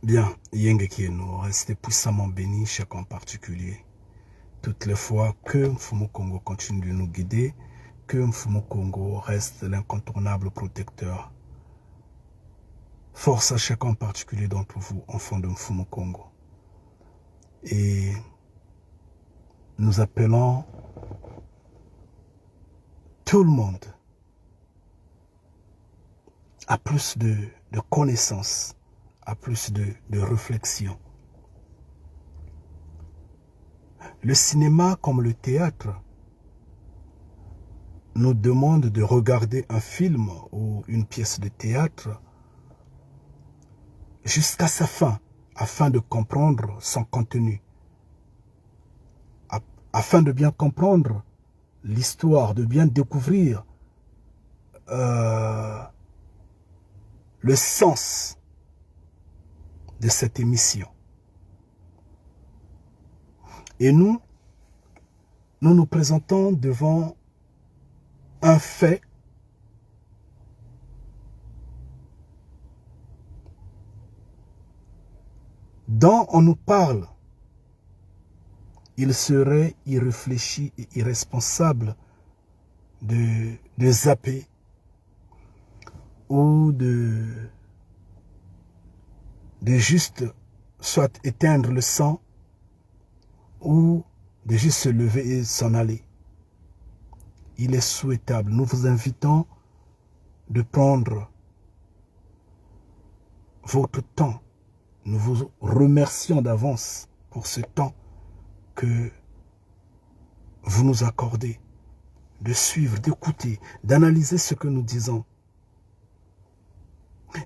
Bien, Yenge Kieno, restez puissamment bénis, chacun en particulier. Toutes les fois que Mfumu Kongo continue de nous guider, que Mfumu Kongo reste l'incontournable protecteur. Force à chacun en particulier d'entre vous, enfants de Mfumu Kongo. Et nous appelons tout le monde à plus de connaissances, à plus de réflexion. Le cinéma comme le théâtre nous demande de regarder un film ou une pièce de théâtre jusqu'à sa fin, afin de comprendre son contenu, afin de bien comprendre l'histoire, de bien découvrir le sens de cette émission. Et nous nous présentons devant un fait dont on nous parle. Il serait irréfléchi et irresponsable de zapper ou de juste soit éteindre le sang ou de juste se lever et s'en aller. Il est souhaitable, nous vous invitons de prendre votre temps. Nous vous remercions d'avance pour ce temps que vous nous accordez, de suivre, d'écouter, d'analyser ce que nous disons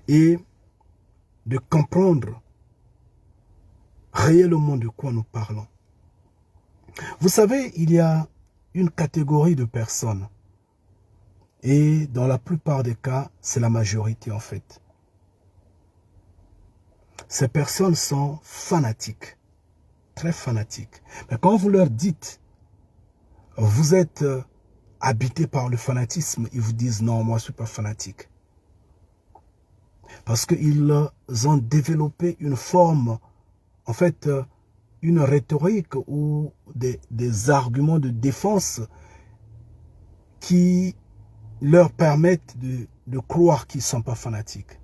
et de comprendre réellement de quoi nous parlons. Vous savez, il y a une catégorie de personnes et dans la plupart des cas, c'est la majorité en fait. Ces personnes sont fanatiques, très fanatiques. Mais quand vous leur dites, vous êtes habité par le fanatisme, ils vous disent non, moi je ne suis pas fanatique. Parce qu'ils ont développé une forme, en fait, une rhétorique ou des arguments de défense qui leur permettent de croire qu'ils ne sont pas fanatiques.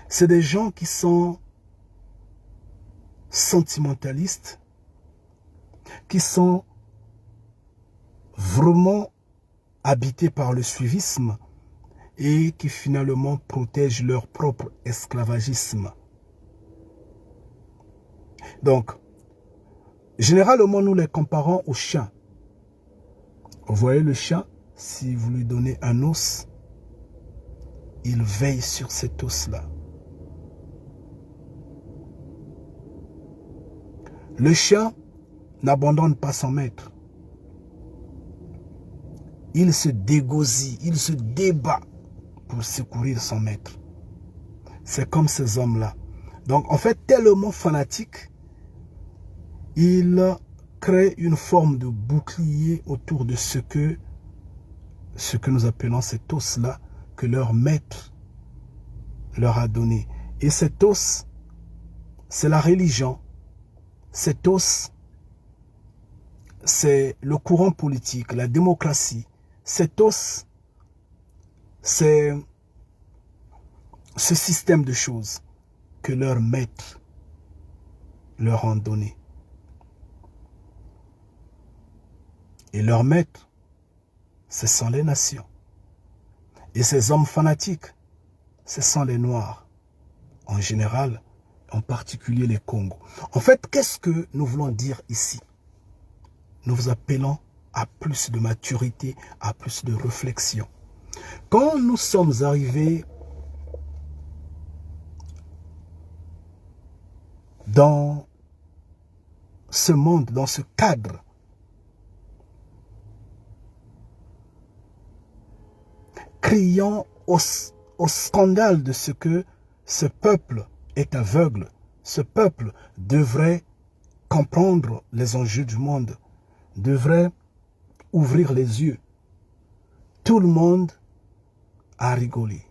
C'est des gens qui sont sentimentalistes, qui sont vraiment habités par le suivisme et qui finalement protègent leur propre esclavagisme. Donc, généralement, nous les comparons aux chiens. Vous voyez le chien, si vous lui donnez un os, il veille sur cet os-là. Le chien n'abandonne pas son maître. Il se dégosille, il se débat pour secourir son maître. C'est comme ces hommes-là. Donc, en fait, tellement fanatiques, ils créent une forme de bouclier autour de ce que nous appelons cet os-là que leur maître leur a donné. Et cet os, c'est la religion. Cet os, c'est le courant politique, la démocratie. Cet os, c'est ce système de choses que leurs maîtres leur ont donné. Et leurs maîtres, ce sont les nations. Et ces hommes fanatiques, ce sont les Noirs. En général, en particulier les Congos. En fait, qu'est-ce que nous voulons dire ici? Nous vous appelons à plus de maturité, à plus de réflexion. Quand nous sommes arrivés dans ce monde, dans ce cadre, criant au scandale de ce que ce peuple est aveugle. Ce peuple devrait comprendre les enjeux du monde, devrait ouvrir les yeux. Tout le monde a rigolé.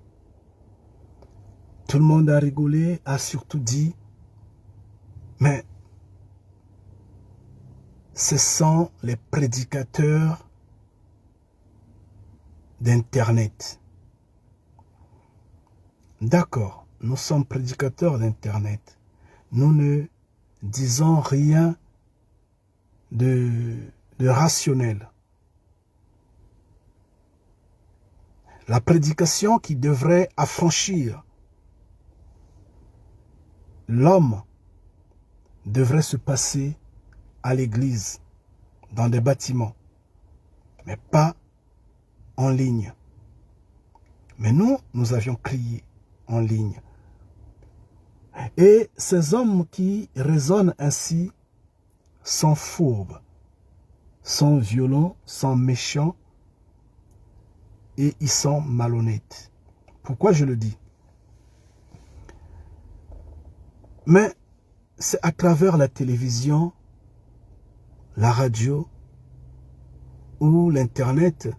Tout le monde a rigolé, a surtout dit Mais ce sont les prédicateurs d'Internet. D'accord, nous sommes prédicateurs d'Internet. Nous ne disons rien de rationnel. La prédication qui devrait affranchir l'homme devrait se passer à l'église, dans des bâtiments, mais pas en ligne. Mais nous avions crié en ligne. Et ces hommes qui raisonnent ainsi sont fourbes, sont violents, sont méchants et ils sont malhonnêtes. Pourquoi je le dis? Mais c'est à travers la télévision, la radio ou l'Internet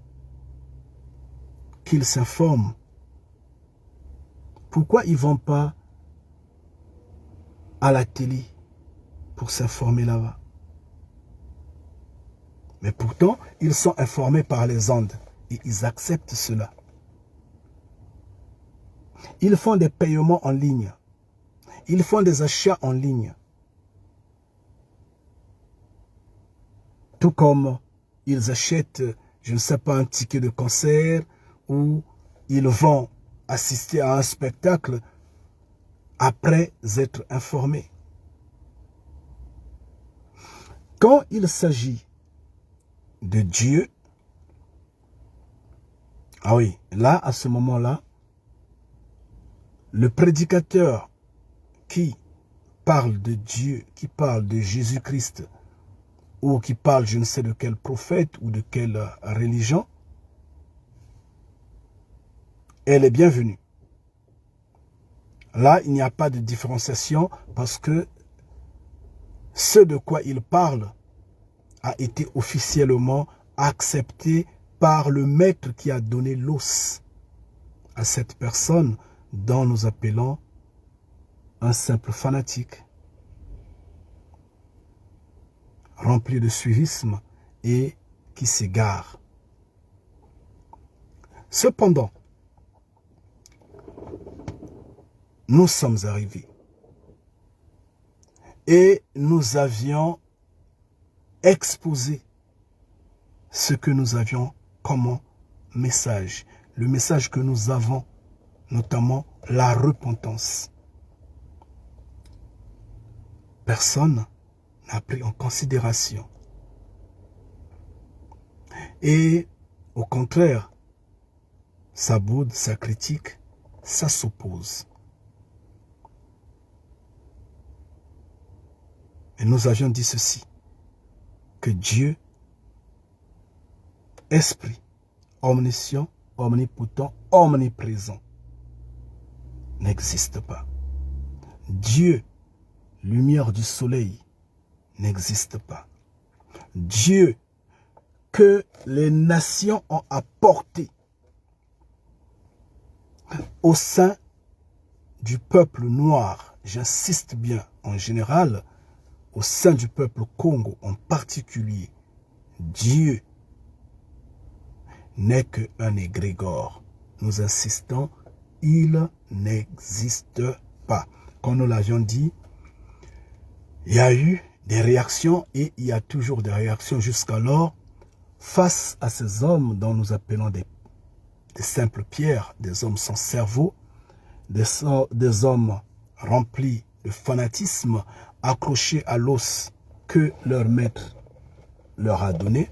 qu'ils s'informent. Pourquoi ils ne vont pas à la télé pour s'informer là-bas? Mais pourtant, ils sont informés par les ondes et ils acceptent cela. Ils font des paiements en ligne. Ils font des achats en ligne. Tout comme ils achètent, je ne sais pas, un ticket de concert ou ils vont assister à un spectacle après être informés. Quand il s'agit de Dieu, ah oui, là, à ce moment-là, le prédicateur qui parle de Dieu, qui parle de Jésus-Christ, ou qui parle je ne sais de quel prophète ou de quelle religion, elle est bienvenue. Là, il n'y a pas de différenciation parce que ce de quoi il parle a été officiellement accepté par le maître qui a donné l'os à cette personne dont nous appelons un simple fanatique, rempli de suivisme et qui s'égare. Cependant, nous sommes arrivés et nous avions exposé ce que nous avions comme message, le message que nous avons, notamment la repentance. Personne n'a pris en considération. Et au contraire, ça boude, ça critique, ça s'oppose. Et nous avions dit ceci, que Dieu, esprit, omniscient, omnipotent, omniprésent, n'existe pas. Dieu, lumière du soleil, n'existe pas. Dieu, que les nations ont apporté au sein du peuple noir, j'insiste bien en général, au sein du peuple Congo en particulier, Dieu n'est qu'un égrégore. Nous insistons, il n'existe pas. Comme nous l'avions dit, il y a eu des réactions et il y a toujours des réactions jusqu'alors face à ces hommes dont nous appelons des simples pierres, des hommes sans cerveau, des hommes remplis de fanatisme, accrochés à l'os que leur maître leur a donné.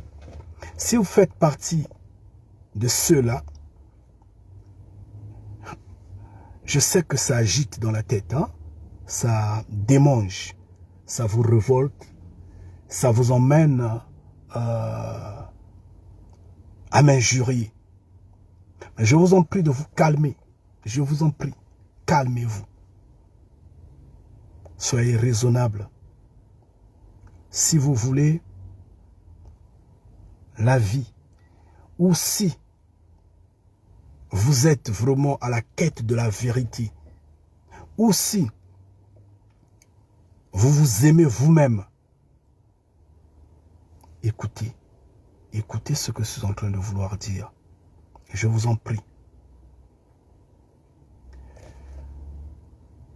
Si vous faites partie de ceux-là, je sais que ça agite dans la tête, hein? Ça démange, ça vous révolte, ça vous emmène à m'injurier. Mais je vous en prie de vous calmer. Je vous en prie, calmez-vous. Soyez raisonnable. Si vous voulez la vie, ou si vous êtes vraiment à la quête de la vérité, ou si vous vous aimez vous-même, écoutez. Écoutez ce que je suis en train de vouloir dire. Je vous en prie.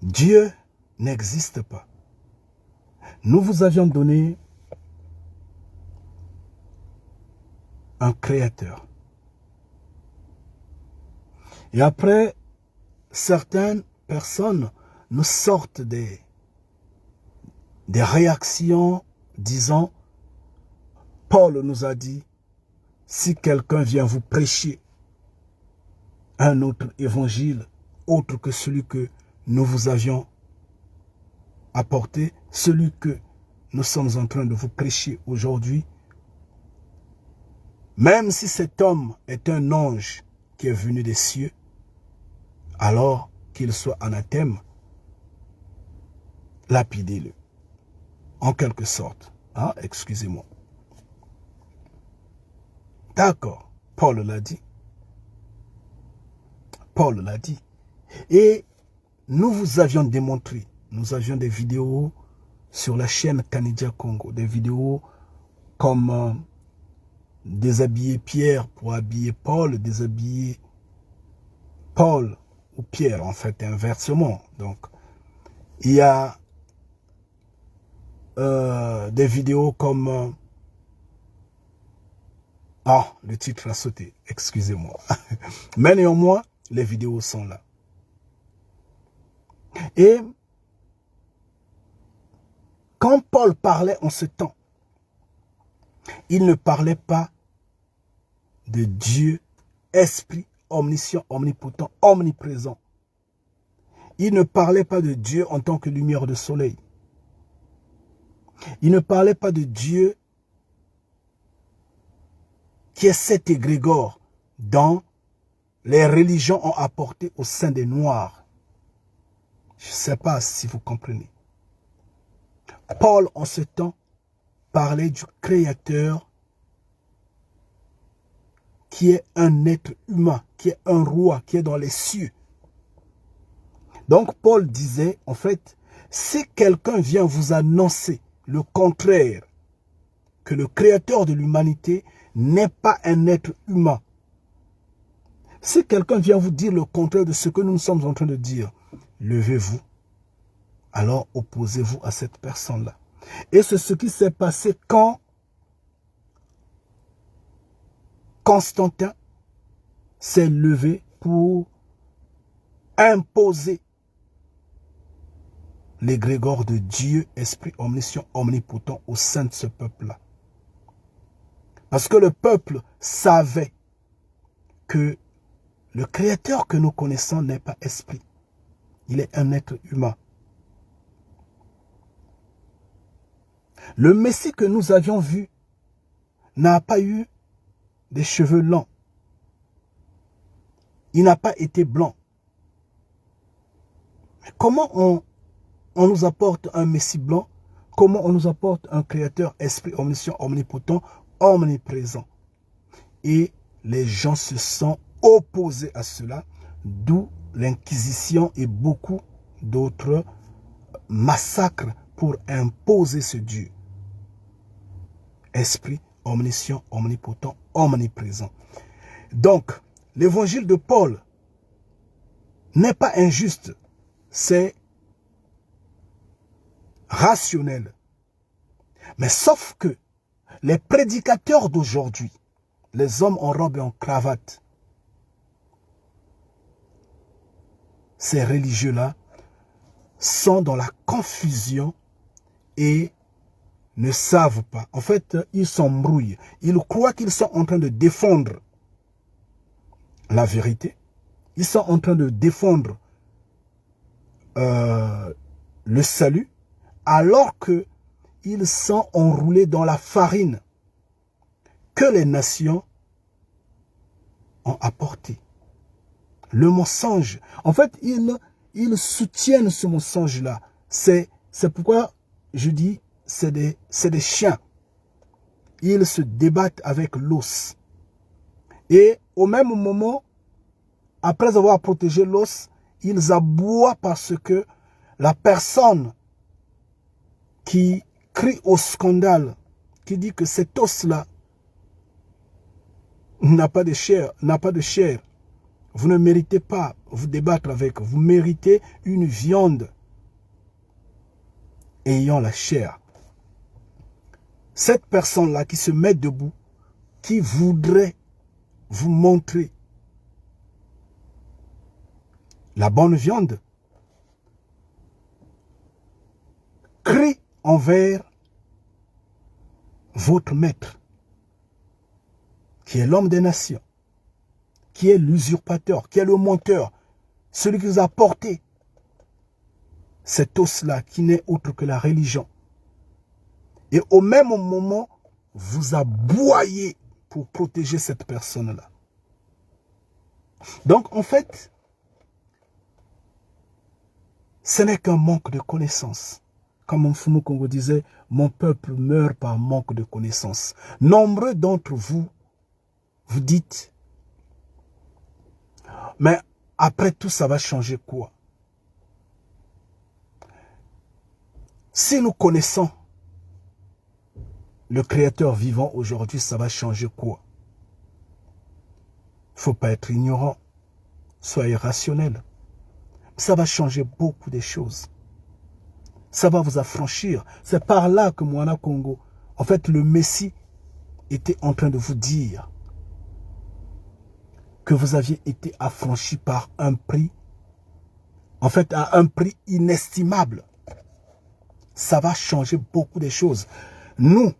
Dieu n'existe pas. Nous vous avions donné un créateur. Et après, certaines personnes nous sortent des réactions disant, Paul nous a dit, si quelqu'un vient vous prêcher un autre évangile, autre que celui que nous vous avions apporté, celui que nous sommes en train de vous prêcher aujourd'hui, même si cet homme est un ange qui est venu des cieux, alors qu'il soit anathème, lapidez-le. En quelque sorte. Ah, excusez-moi. D'accord, Paul l'a dit. Paul l'a dit. Et nous vous avions démontré, nous avions des vidéos sur la chaîne Kanidia Congo, des vidéos comme déshabiller Pierre pour habiller Paul, déshabiller Paul ou Pierre, en fait, inversement. Donc, il y a des vidéos comme... Ah, le titre a sauté, excusez-moi. Mais néanmoins, les vidéos sont là. Et quand Paul parlait en ce temps, il ne parlait pas de Dieu, esprit, omniscient, omnipotent, omniprésent. Il ne parlait pas de Dieu en tant que lumière de soleil. Il ne parlait pas de Dieu qui est cet égrégore dont les religions ont apporté au sein des Noirs. Je ne sais pas si vous comprenez. Paul, en ce temps, parlait du Créateur qui est un être humain, qui est un roi, qui est dans les cieux. Donc Paul disait, en fait, si quelqu'un vient vous annoncer le contraire, que le Créateur de l'humanité n'est pas un être humain, si quelqu'un vient vous dire le contraire de ce que nous sommes en train de dire, levez-vous, alors opposez-vous à cette personne-là. Et c'est ce qui s'est passé quand Constantin s'est levé pour imposer l'égrégore de Dieu, esprit omniscient, omnipotent au sein de ce peuple-là. Parce que le peuple savait que le Créateur que nous connaissons n'est pas esprit. Il est un être humain. Le Messie que nous avions vu n'a pas eu des cheveux longs. Il n'a pas été blanc. Mais comment on nous apporte un Messie blanc? Comment on nous apporte un Créateur, esprit omniscient, omnipotent, omniprésent? Et les gens se sont opposés à cela, d'où l'Inquisition et beaucoup d'autres massacres pour imposer ce Dieu. Esprit omniscient, omnipotent, omniprésent. Donc, l'évangile de Paul n'est pas injuste, c'est rationnel. Mais sauf que les prédicateurs d'aujourd'hui, les hommes en robe et en cravate, ces religieux-là sont dans la confusion et ne savent pas. En fait, ils s'embrouillent. Ils croient qu'ils sont en train de défendre la vérité. Ils sont en train de défendre le salut, alors que ils sont enroulés dans la farine que les nations ont apporté. Le mensonge. En fait, ils soutiennent ce mensonge-là. C'est pourquoi je dis, c'est des chiens. Ils se débattent avec l'os. Et au même moment, après avoir protégé l'os, ils aboient parce que la personne qui crie au scandale, qui dit que cet os-là n'a pas de chair, vous ne méritez pas vous débattre avec, vous méritez une viande ayant la chair. Cette personne-là qui se met debout, qui voudrait vous montrer la bonne viande, crie envers votre maître, qui est l'homme des nations, qui est l'usurpateur, qui est le menteur, celui qui vous a porté cet os-là qui n'est autre que la religion. Et au même moment, vous aboyez pour protéger cette personne-là. Donc, en fait, ce n'est qu'un manque de connaissance. Comme Mfumu Kongo disait, mon peuple meurt par manque de connaissance. Nombreux d'entre vous, vous dites, mais après tout, ça va changer quoi? Si nous connaissons le Créateur vivant aujourd'hui, ça va changer quoi? Il ne faut pas être ignorant, soyez rationnel. Ça va changer beaucoup de choses. Ça va vous affranchir. C'est par là que Moana Congo, en fait, le Messie était en train de vous dire que vous aviez été affranchi par un prix, en fait, à un prix inestimable. Ça va changer beaucoup de choses. Nous,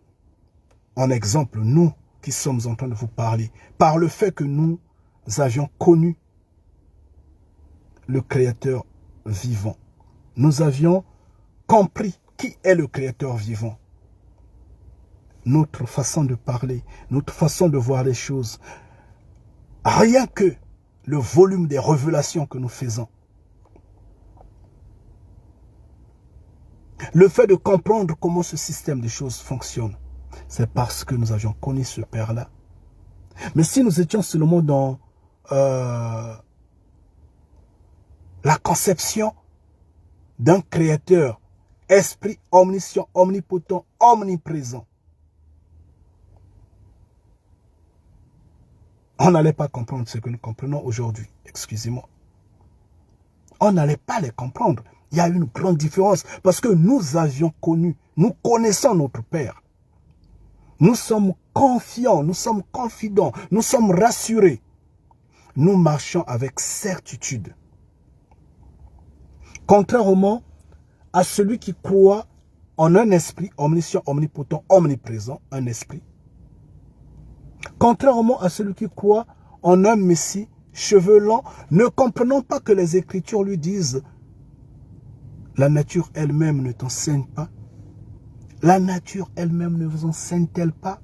en exemple, nous qui sommes en train de vous parler, par le fait que nous avions connu le Créateur vivant, nous avions compris qui est le Créateur vivant. Notre façon de parler, notre façon de voir les choses, rien que le volume des révélations que nous faisons, le fait de comprendre comment ce système de choses fonctionne, c'est parce que nous avions connu ce Père-là. Mais si nous étions seulement dans la conception d'un Créateur, esprit omniscient, omnipotent, omniprésent, on n'allait pas comprendre ce que nous comprenons aujourd'hui. Excusez-moi. On n'allait pas les comprendre. Il y a une grande différence parce que nous avions connu, nous connaissons notre Père. Nous sommes confiants, nous sommes confidents, nous sommes rassurés. Nous marchons avec certitude. Contrairement à celui qui croit en un esprit omniscient, omnipotent, omniprésent, un esprit. Contrairement à celui qui croit en un Messie chevelant, ne comprenant pas que les Écritures lui disent la nature elle-même ne t'enseigne pas. La nature elle-même ne vous enseigne-t-elle pas?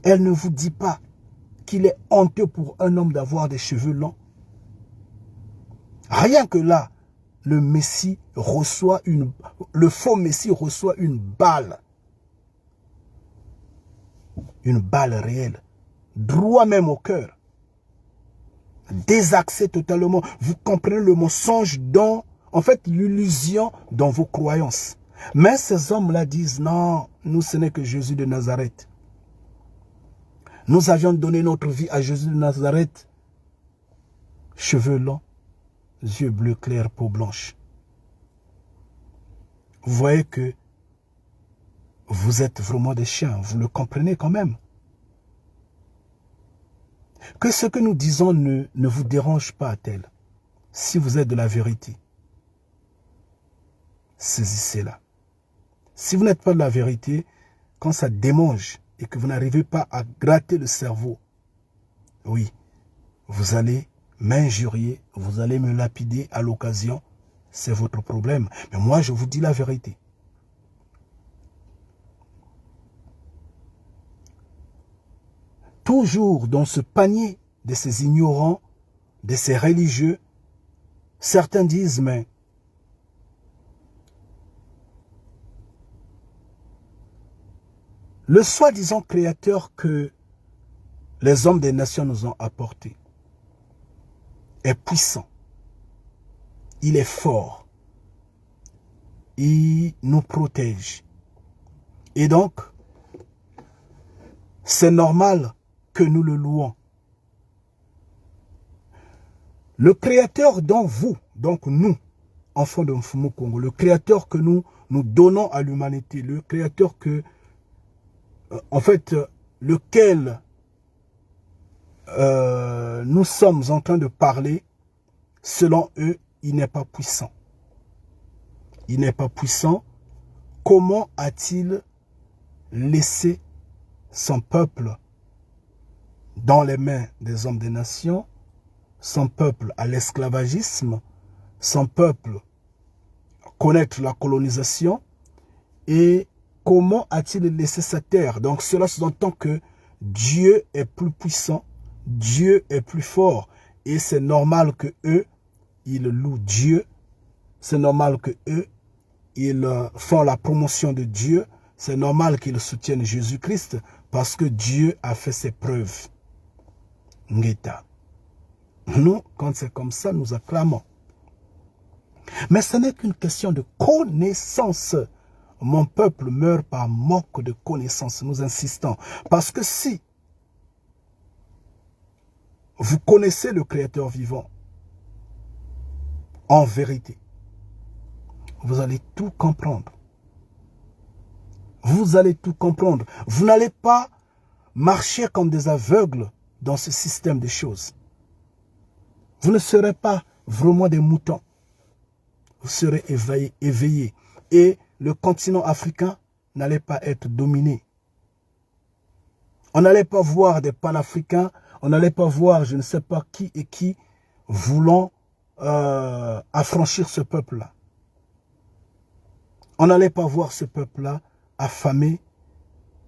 Elle ne vous dit pas qu'il est honteux pour un homme d'avoir des cheveux longs. Rien que là, le Messie reçoit le faux Messie reçoit une balle réelle, droit même au cœur, désaxé totalement. Vous comprenez le mensonge dans, en fait, l'illusion dans vos croyances. Mais ces hommes-là disent, non, nous ce n'est que Jésus de Nazareth. Nous avions donné notre vie à Jésus de Nazareth. Cheveux longs, yeux bleus clairs, peau blanche. Vous voyez que vous êtes vraiment des chiens, vous le comprenez quand même. Que ce que nous disons ne vous dérange pas tel. Si vous êtes de la vérité, saisissez-la. Si vous n'êtes pas de la vérité, quand ça démange et que vous n'arrivez pas à gratter le cerveau, oui, vous allez m'injurier, vous allez me lapider à l'occasion, c'est votre problème. Mais moi, je vous dis la vérité. Toujours dans ce panier de ces ignorants, de ces religieux, certains disent, mais le soi-disant créateur que les hommes des nations nous ont apporté est puissant, il est fort, il nous protège. Et donc, c'est normal que nous le louons. Le créateur dont vous, donc nous, enfants de Mfumu Kongo, le créateur que nous donnons à l'humanité, le créateur que, en fait, lequel nous sommes en train de parler, selon eux, il n'est pas puissant. Il n'est pas puissant. Comment a-t-il laissé son peuple dans les mains des hommes des nations, son peuple à l'esclavagisme, son peuple connaître la colonisation, et comment a-t-il laissé sa terre? Donc cela sous-entend que Dieu est plus puissant, Dieu est plus fort, et c'est normal que eux, ils louent Dieu, c'est normal que eux, ils font la promotion de Dieu, c'est normal qu'ils soutiennent Jésus-Christ, parce que Dieu a fait ses preuves. Ngeta. Nous, quand c'est comme ça, nous acclamons. Mais ce n'est qu'une question de connaissance. Mon peuple meurt par manque de connaissance. Nous insistons. Parce que si vous connaissez le Créateur vivant, en vérité, vous allez tout comprendre. Vous allez tout comprendre. Vous n'allez pas marcher comme des aveugles dans ce système de choses. Vous ne serez pas vraiment des moutons. Vous serez éveillés. Et le continent africain n'allait pas être dominé. On n'allait pas voir des panafricains, on n'allait pas voir je ne sais pas qui et qui voulant affranchir ce peuple-là. On n'allait pas voir ce peuple-là affamé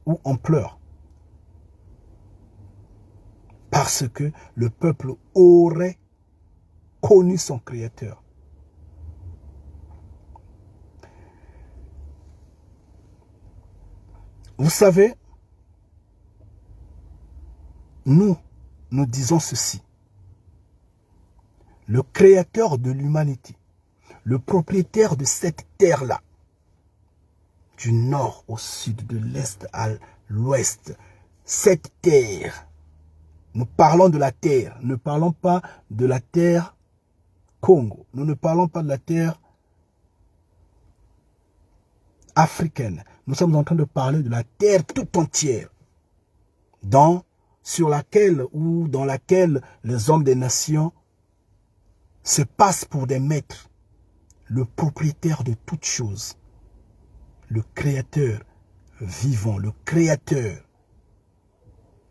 ou en pleurs. Parce que le peuple aurait connu son Créateur. Vous savez, nous disons ceci. Le Créateur de l'humanité, le propriétaire de cette terre-là, du nord au sud, de l'est à l'ouest, cette terre, nous parlons de la terre, ne parlons pas de la terre Congo, nous ne parlons pas de la terre africaine. Nous sommes en train de parler de la terre tout entière, sur laquelle ou dans laquelle les hommes des nations se passent pour des maîtres, le propriétaire de toutes choses, le créateur vivant, le créateur,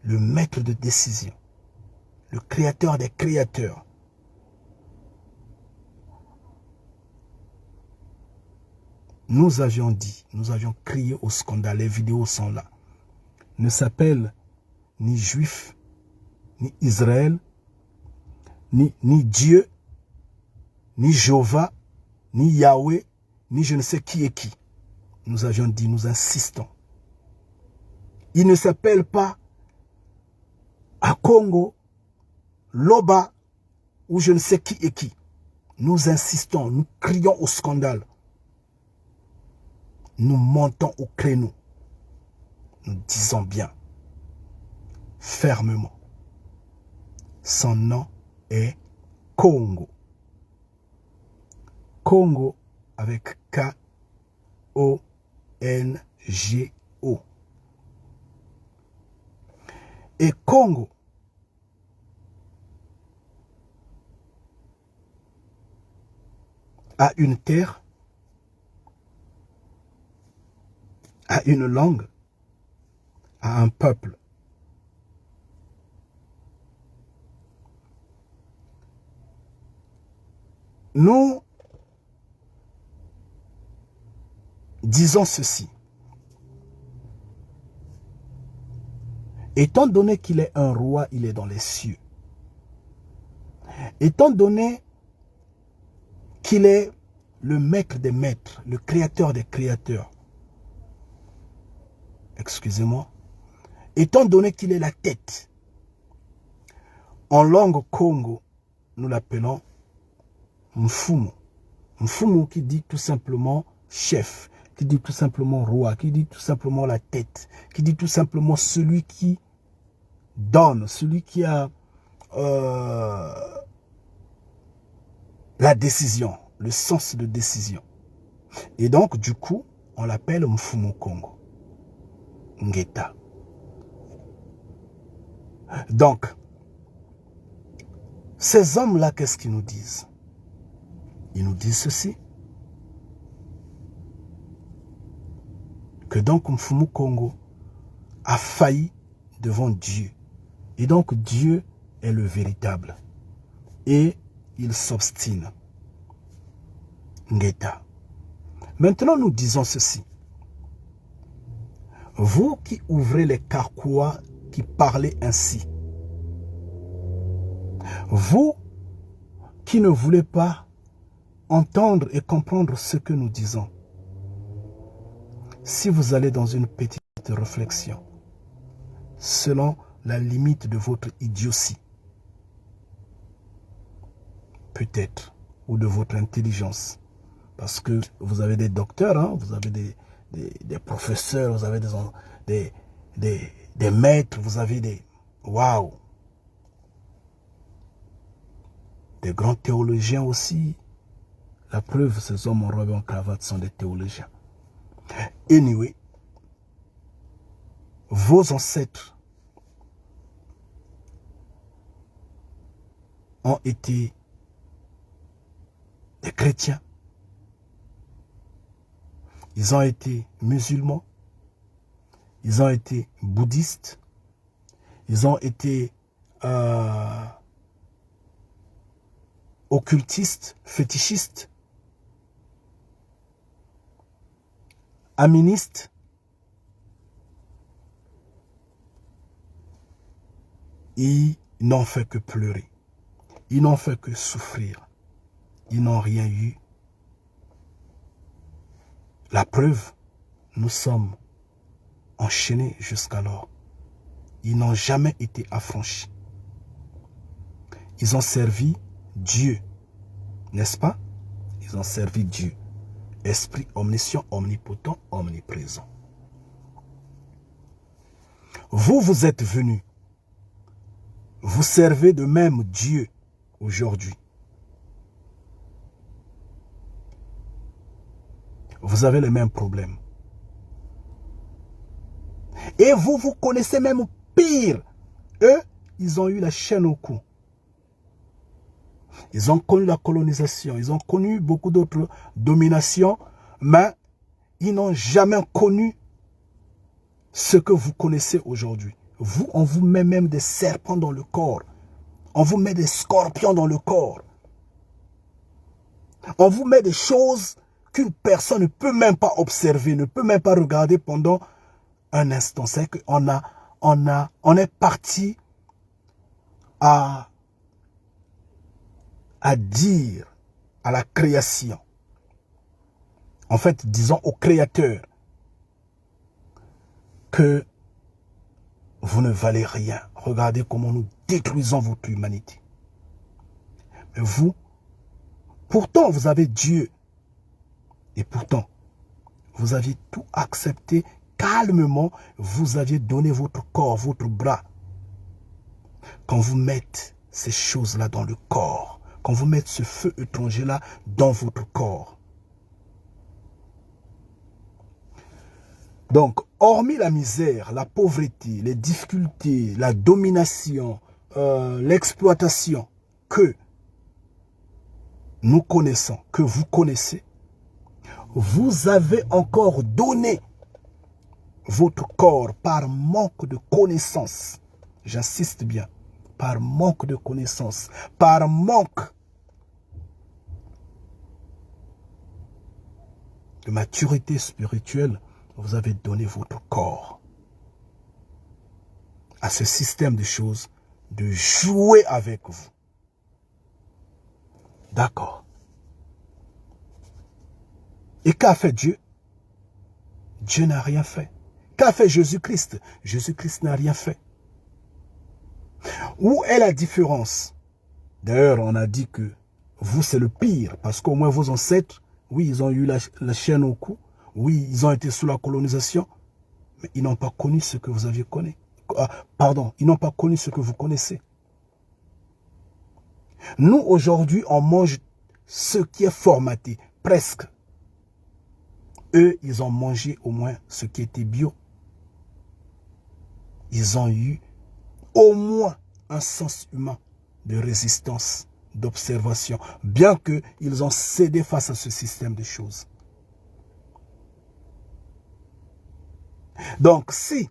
le maître de décision, le créateur des créateurs. Nous avions dit, nous avions crié au scandale, les vidéos sont là. Ne s'appelle ni juif, ni Israël, ni Dieu, ni Jéhovah, ni Yahweh, ni je ne sais qui et qui. Nous avions dit, nous insistons. Il ne s'appelle pas à Congo, Loba, ou je ne sais qui et qui. Nous insistons, nous crions au scandale. Nous montons au créneau. Nous disons bien, fermement, son nom est Congo. Congo avec K-O-N-G-O. Et Congo a une terre, a une langue, a un peuple. Nous disons ceci. Étant donné qu'il est un roi, il est dans les cieux. Étant donné qu'il est le maître des maîtres, le créateur des créateurs, excusez-moi, étant donné qu'il est la tête, en langue Congo, nous l'appelons Mfumu. Mfumu qui dit tout simplement chef, qui dit tout simplement roi, qui dit tout simplement la tête, qui dit tout simplement celui qui donne, celui qui a la décision, le sens de décision. Et donc, du coup, on l'appelle Mfumu Kongo, Ngeta. Donc, ces hommes-là, qu'est-ce qu'ils nous disent? Ils nous disent ceci. Que donc Mfumu Kongo a failli devant Dieu. Et donc Dieu est le véritable. Et il s'obstine. Ngeta. Maintenant nous disons ceci. Vous qui ouvrez les carquois qui parlez ainsi. Vous qui ne voulez pas entendre et comprendre ce que nous disons. Si vous allez dans une petite réflexion, selon la limite de votre idiotie, peut-être, ou de votre intelligence, parce que vous avez des docteurs, hein, vous avez des professeurs, vous avez des maîtres, vous avez des... Waouh! Des grands théologiens aussi. La preuve, ces hommes en robe et en cravate sont des théologiens. Anyway, vos ancêtres ont été des chrétiens. Ils ont été musulmans. Ils ont été bouddhistes. Ils ont été occultistes, fétichistes, aministes. Ils n'ont fait que pleurer. Ils n'ont fait que souffrir. Ils n'ont rien eu. La preuve, nous sommes enchaînés jusqu'alors. Ils n'ont jamais été affranchis. Ils ont servi Dieu, n'est-ce pas? Ils ont servi Dieu. Esprit omniscient, omnipotent, omniprésent. Vous, vous êtes venus. Vous servez de même Dieu aujourd'hui. Vous avez les mêmes problèmes. Et vous, vous connaissez même pire. Eux, ils ont eu la chaîne au cou. Ils ont connu la colonisation. Ils ont connu beaucoup d'autres dominations. Mais ils n'ont jamais connu ce que vous connaissez aujourd'hui. Vous, on vous met même des serpents dans le corps. On vous met des scorpions dans le corps. On vous met des choses qu'une personne ne peut même pas observer, ne peut même pas regarder pendant un instant. C'est qu'on on est parti à dire à la création. En fait, disons au Créateur que vous ne valez rien. Regardez comment nous détruisons votre humanité. Mais vous, pourtant vous avez Dieu. Et pourtant, vous aviez tout accepté calmement. Vous aviez donné votre corps, votre bras. Quand vous mettez ces choses-là dans le corps, quand vous mettez ce feu étranger-là dans votre corps. Donc, hormis la misère, la pauvreté, les difficultés, la domination, l'exploitation que nous connaissons, que vous connaissez, vous avez encore donné votre corps par manque de connaissance. J'insiste bien, par manque de connaissance, par manque de maturité spirituelle, vous avez donné votre corps à ce système de choses, de jouer avec vous. D'accord. Et qu'a fait Dieu? Dieu n'a rien fait. Qu'a fait Jésus-Christ? Jésus-Christ n'a rien fait. Où est la différence? D'ailleurs, on a dit que vous, c'est le pire, parce qu'au moins vos ancêtres Oui, ils ont eu la chaîne au cou. Oui, ils ont été sous la colonisation. Mais ils n'ont pas connu ce que vous aviez connu. Pardon, ils n'ont pas connu ce que vous connaissez. Nous, aujourd'hui, on mange ce qui est formaté, presque. Eux, ils ont mangé au moins ce qui était bio. Ils ont eu au moins un sens humain de résistance, d'observation, bien qu'ils ont cédé face à ce système de choses. Donc, si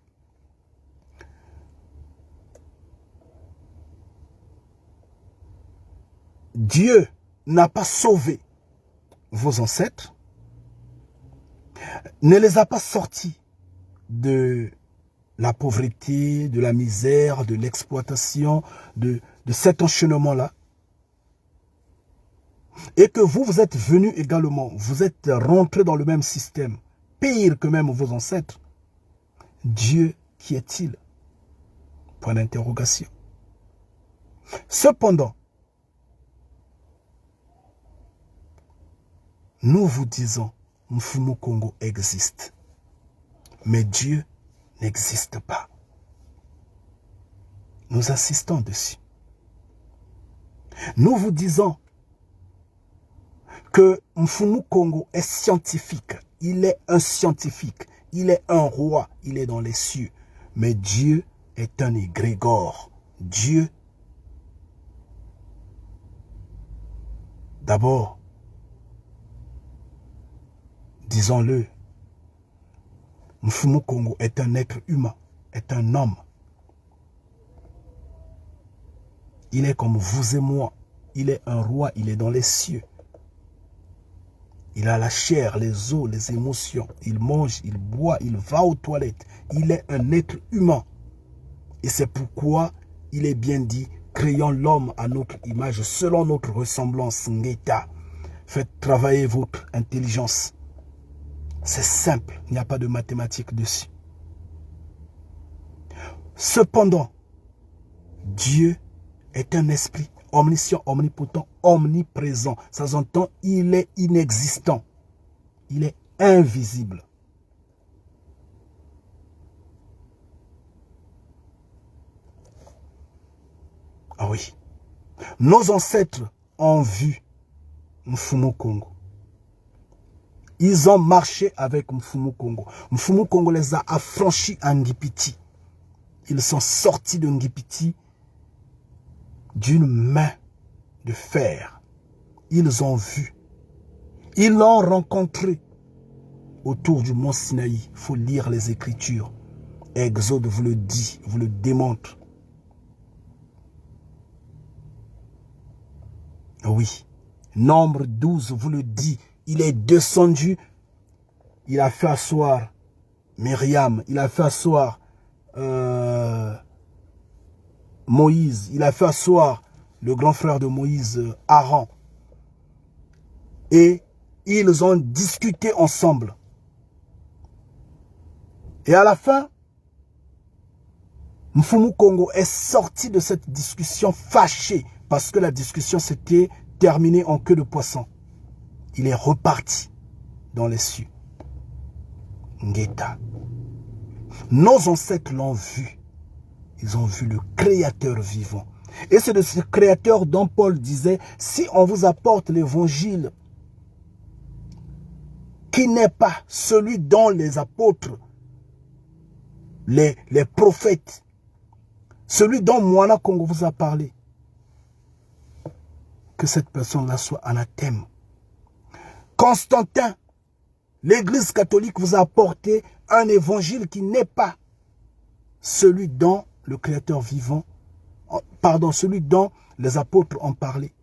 Dieu n'a pas sauvé vos ancêtres, ne les a pas sortis de la pauvreté, de la misère, de l'exploitation, de cet enchaînement-là, et que vous êtes venus également, vous êtes rentrés dans le même système, pire que même vos ancêtres, Dieu, qui est-il? Point d'interrogation. Cependant, nous vous disons, Mfumu Kongo existe, mais Dieu n'existe pas. Nous insistons dessus. Nous vous disons que Mfumu Kongo est scientifique. Il est un scientifique. Il est un roi. Il est dans les cieux. Mais Dieu est un égrégore. Dieu, d'abord, disons-le, Mfumu Kongo est un être humain, est un homme. Il est comme vous et moi. Il est un roi, il est dans les cieux. Il a la chair, les os, les émotions. Il mange, il boit, il va aux toilettes. Il est un être humain. Et c'est pourquoi il est bien dit, créons l'homme à notre image, selon notre ressemblance. Ngeta. Faites travailler votre intelligence. C'est simple, il n'y a pas de mathématiques dessus. Cependant, Dieu est un esprit omniscient, omnipotent, omniprésent. Ça s'entend, il est inexistant. Il est invisible. Ah oui. Nos ancêtres ont vu Mfumu Kongo. Ils ont marché avec Mfumu Kongo. Mfumu Kongo les a affranchis à Ngipiti. Ils sont sortis de Ngipiti d'une main de fer. Ils ont vu. Ils l'ont rencontré autour du mont Sinaï. Il faut lire les Écritures. Exode vous le dit, vous le démontre. Oui. Nombre 12 vous le dit. Il est descendu. Il a fait asseoir Myriam. Il a fait asseoir Moïse. Il a fait asseoir le grand frère de Moïse, Aaron. Et ils ont discuté ensemble. Et à la fin, Mfumu Kongo est sorti de cette discussion fâché parce que la discussion s'était terminée en queue de poisson. Il est reparti dans les cieux. Ngeta. Nos ancêtres l'ont vu. Ils ont vu le Créateur vivant. Et c'est de ce Créateur dont Paul disait, si on vous apporte l'évangile qui n'est pas celui dont les apôtres, les prophètes, celui dont Moana Kongo vous a parlé, que cette personne-là soit anathème. Constantin, l'Église catholique vous a apporté un évangile qui n'est pas celui dont le Créateur vivant, pardon, celui dont les apôtres ont parlé.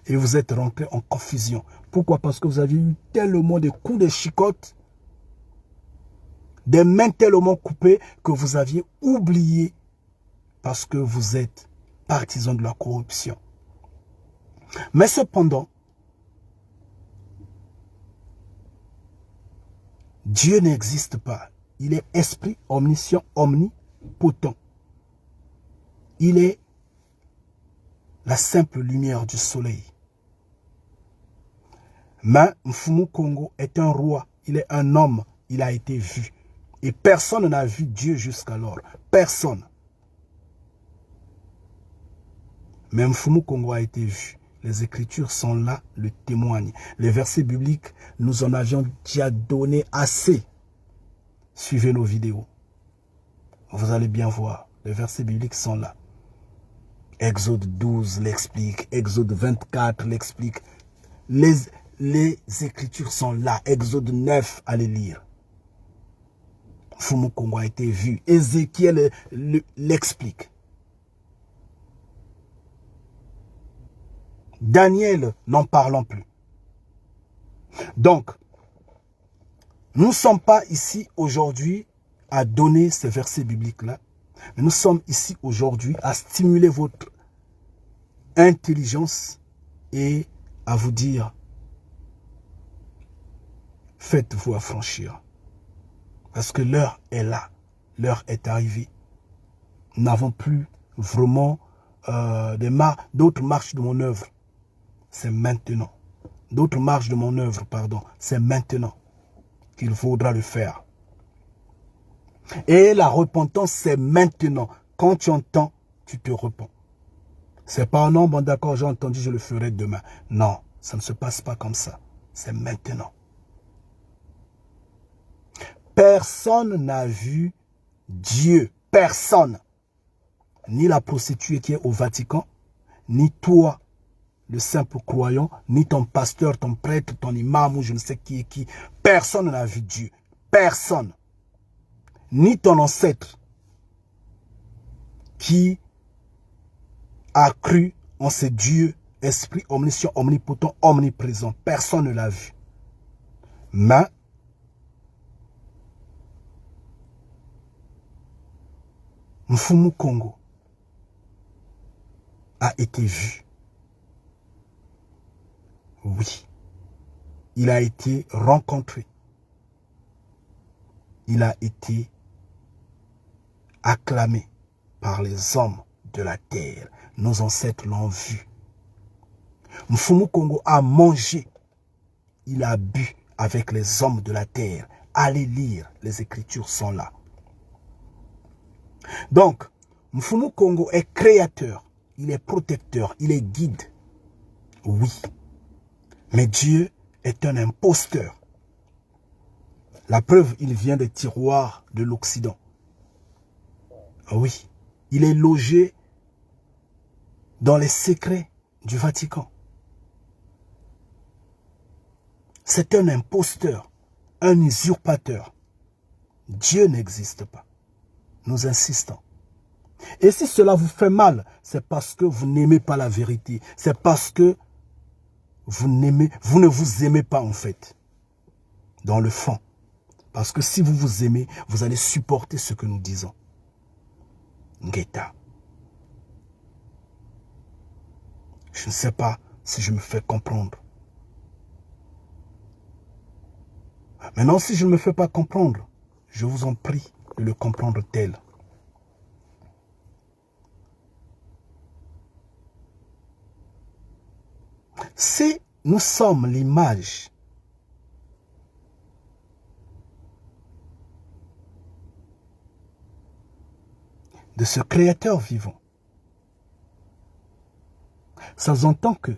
Et vous êtes rentrés en confusion. Pourquoi? Parce que vous avez eu tellement de coups de chicotte, des mains tellement coupées que vous aviez oublié parce que vous êtes partisans de la corruption. Mais cependant, Dieu n'existe pas. Il est esprit omniscient, omnipotent. Il est la simple lumière du soleil. Mais Mfumu Kongo est un roi, il est un homme, il a été vu. Et personne n'a vu Dieu jusqu'alors. Personne. Mais Mfumu Kongo a été vu. Les Écritures sont là, le témoignent. Les versets bibliques, nous en avions déjà donné assez. Suivez nos vidéos. Vous allez bien voir. Les versets bibliques sont là. Exode 12 l'explique. Exode 24 l'explique. Les Écritures sont là. Exode 9, allez lire. Mfumu Kongo a été vu. Ézéchiel l'explique. Daniel, n'en parlons plus. Donc, nous ne sommes pas ici aujourd'hui à donner ces versets bibliques-là, mais nous sommes ici aujourd'hui à stimuler votre intelligence et à vous dire, faites-vous affranchir. Parce que l'heure est là, l'heure est arrivée. Nous n'avons plus vraiment d'autres marches de mon œuvre. C'est maintenant. D'autres marches de mon œuvre, pardon. C'est maintenant qu'il faudra le faire. Et la repentance, c'est maintenant. Quand tu entends, tu te repens. C'est pas non, bon d'accord, j'ai entendu, je le ferai demain. Non, ça ne se passe pas comme ça. C'est maintenant. Personne n'a vu Dieu. Personne. Ni la prostituée qui est au Vatican, ni toi, le simple croyant, ni ton pasteur, ton prêtre, ton imam ou je ne sais qui est qui. Personne n'a vu Dieu. Personne. Ni ton ancêtre qui a cru en ce Dieu, esprit omniscient, omnipotent, omniprésent. Personne ne l'a vu. Mais Mfumu Kongo a été vu. Oui. Il a été rencontré. Il a été acclamé par les hommes de la terre. Nos ancêtres l'ont vu. Mfumu Kongo a mangé. Il a bu avec les hommes de la terre. Allez lire, les Écritures sont là. Donc, Mfumu Kongo est créateur. Il est protecteur. Il est guide. Oui. Mais Dieu est un imposteur. La preuve, il vient des tiroirs de l'Occident. Oui, il est logé dans les secrets du Vatican. C'est un imposteur, un usurpateur. Dieu n'existe pas. Nous insistons. Et si cela vous fait mal, c'est parce que vous n'aimez pas la vérité. C'est parce que vous ne vous aimez pas en fait. Dans le fond. Parce que si vous vous aimez, vous allez supporter ce que nous disons. Ngeta. Je ne sais pas si je me fais comprendre. Maintenant, si je ne me fais pas comprendre, je vous en prie de le comprendre tel. Si nous sommes l'image de ce Créateur vivant, ça s'entend que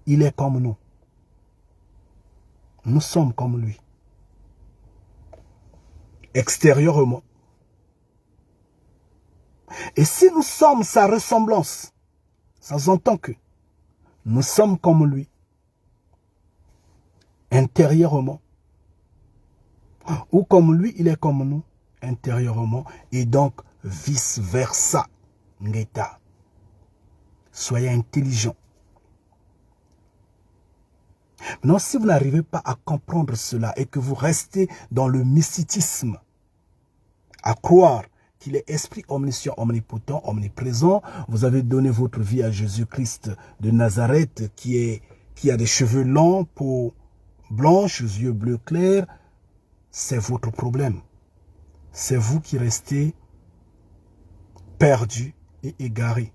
il est comme nous. Nous sommes comme lui. Extérieurement. Et si nous sommes sa ressemblance, ça s'entend que nous sommes comme lui. Intérieurement. Ou comme lui, il est comme nous. Intérieurement. Et donc, vice-versa. Ngeta. Soyez intelligents. Maintenant, si vous n'arrivez pas à comprendre cela et que vous restez dans le mysticisme, à croire qu'il est esprit omniscient, omnipotent, omniprésent, vous avez donné votre vie à Jésus-Christ de Nazareth qui a des cheveux longs, peau blanche, yeux bleus clairs, c'est votre problème. C'est vous qui restez perdus et égarés.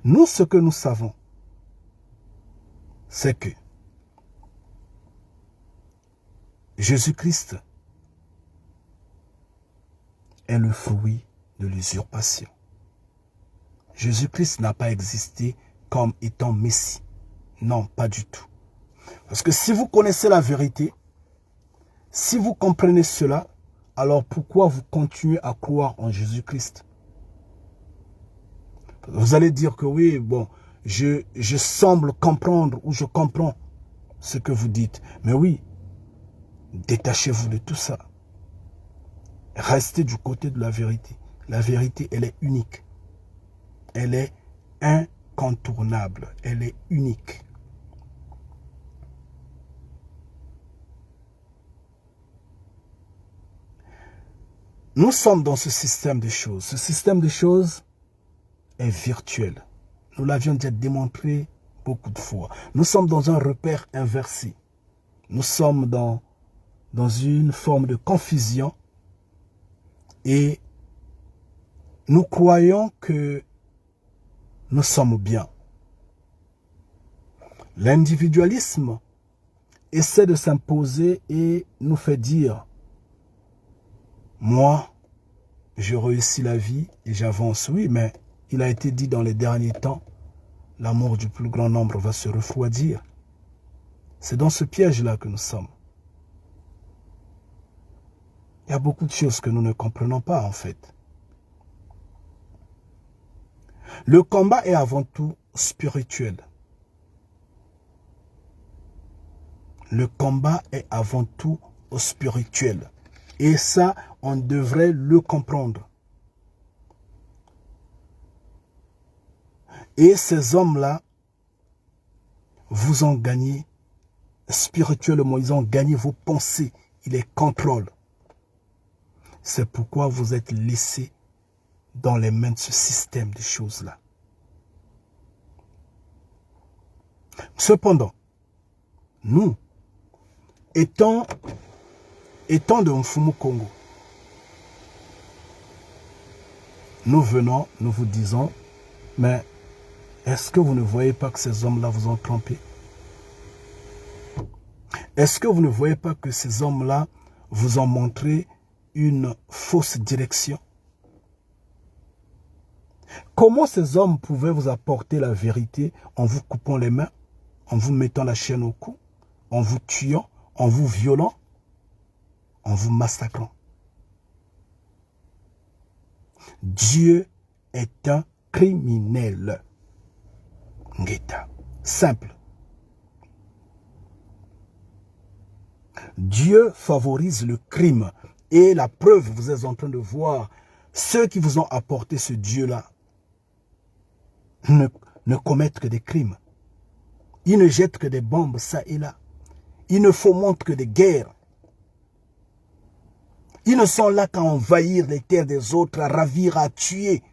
Nous, ce que nous savons, c'est que Jésus-Christ est le fruit de l'usurpation. Jésus-Christ n'a pas existé comme étant Messie. Non, pas du tout. Parce que si vous connaissez la vérité, si vous comprenez cela, alors pourquoi vous continuez à croire en Jésus-Christ? Vous allez dire que oui, bon, je semble comprendre ou je comprends ce que vous dites. Mais oui, détachez-vous de tout ça. Restez du côté de la vérité. La vérité, elle est unique. Elle est incontournable. Elle est unique. Nous sommes dans ce système de choses. Ce système de choses est virtuel. Nous l'avions déjà démontré beaucoup de fois. Nous sommes dans un repère inversé. Nous sommes dans une forme de confusion et nous croyons que nous sommes bien. L'individualisme essaie de s'imposer et nous fait dire « Moi, je réussis la vie et j'avance. » Oui, mais il a été dit dans les derniers temps, l'amour du plus grand nombre va se refroidir. C'est dans ce piège-là que nous sommes. Il y a beaucoup de choses que nous ne comprenons pas, en fait. Le combat est avant tout spirituel. Le combat est avant tout spirituel. Et ça, on devrait le comprendre. Et ces hommes-là vous ont gagné spirituellement. Ils ont gagné vos pensées. Ils les contrôlent. C'est pourquoi vous êtes laissés dans les mains de ce système de choses-là. Cependant, nous, étant de Mfumu Congo, nous venons, nous vous disons, mais est-ce que vous ne voyez pas que ces hommes-là vous ont trompé? Est-ce que vous ne voyez pas que ces hommes-là vous ont montré une fausse direction? Comment ces hommes pouvaient vous apporter la vérité en vous coupant les mains, en vous mettant la chaîne au cou, en vous tuant, en vous violant, en vous massacrant? Dieu est un criminel. Ngeta. Simple. Dieu favorise le crime. Et la preuve, vous êtes en train de voir, ceux qui vous ont apporté ce Dieu-là ne commettent que des crimes. Ils ne jettent que des bombes, ça et là. Ils ne fomentent que des guerres. Ils ne sont là qu'à envahir les terres des autres, à ravir, à tuer.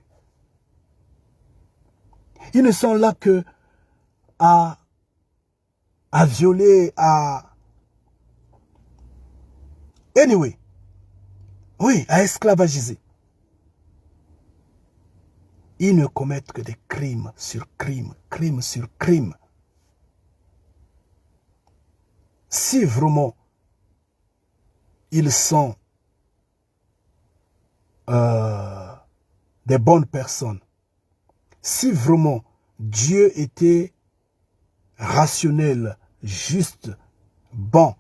Ils ne sont là que à violer, à... Anyway. Oui, à esclavagiser. Ils ne commettent que des crimes sur crimes, crimes sur crimes. Si vraiment ils sont des bonnes personnes, si vraiment Dieu était rationnel, juste, bon,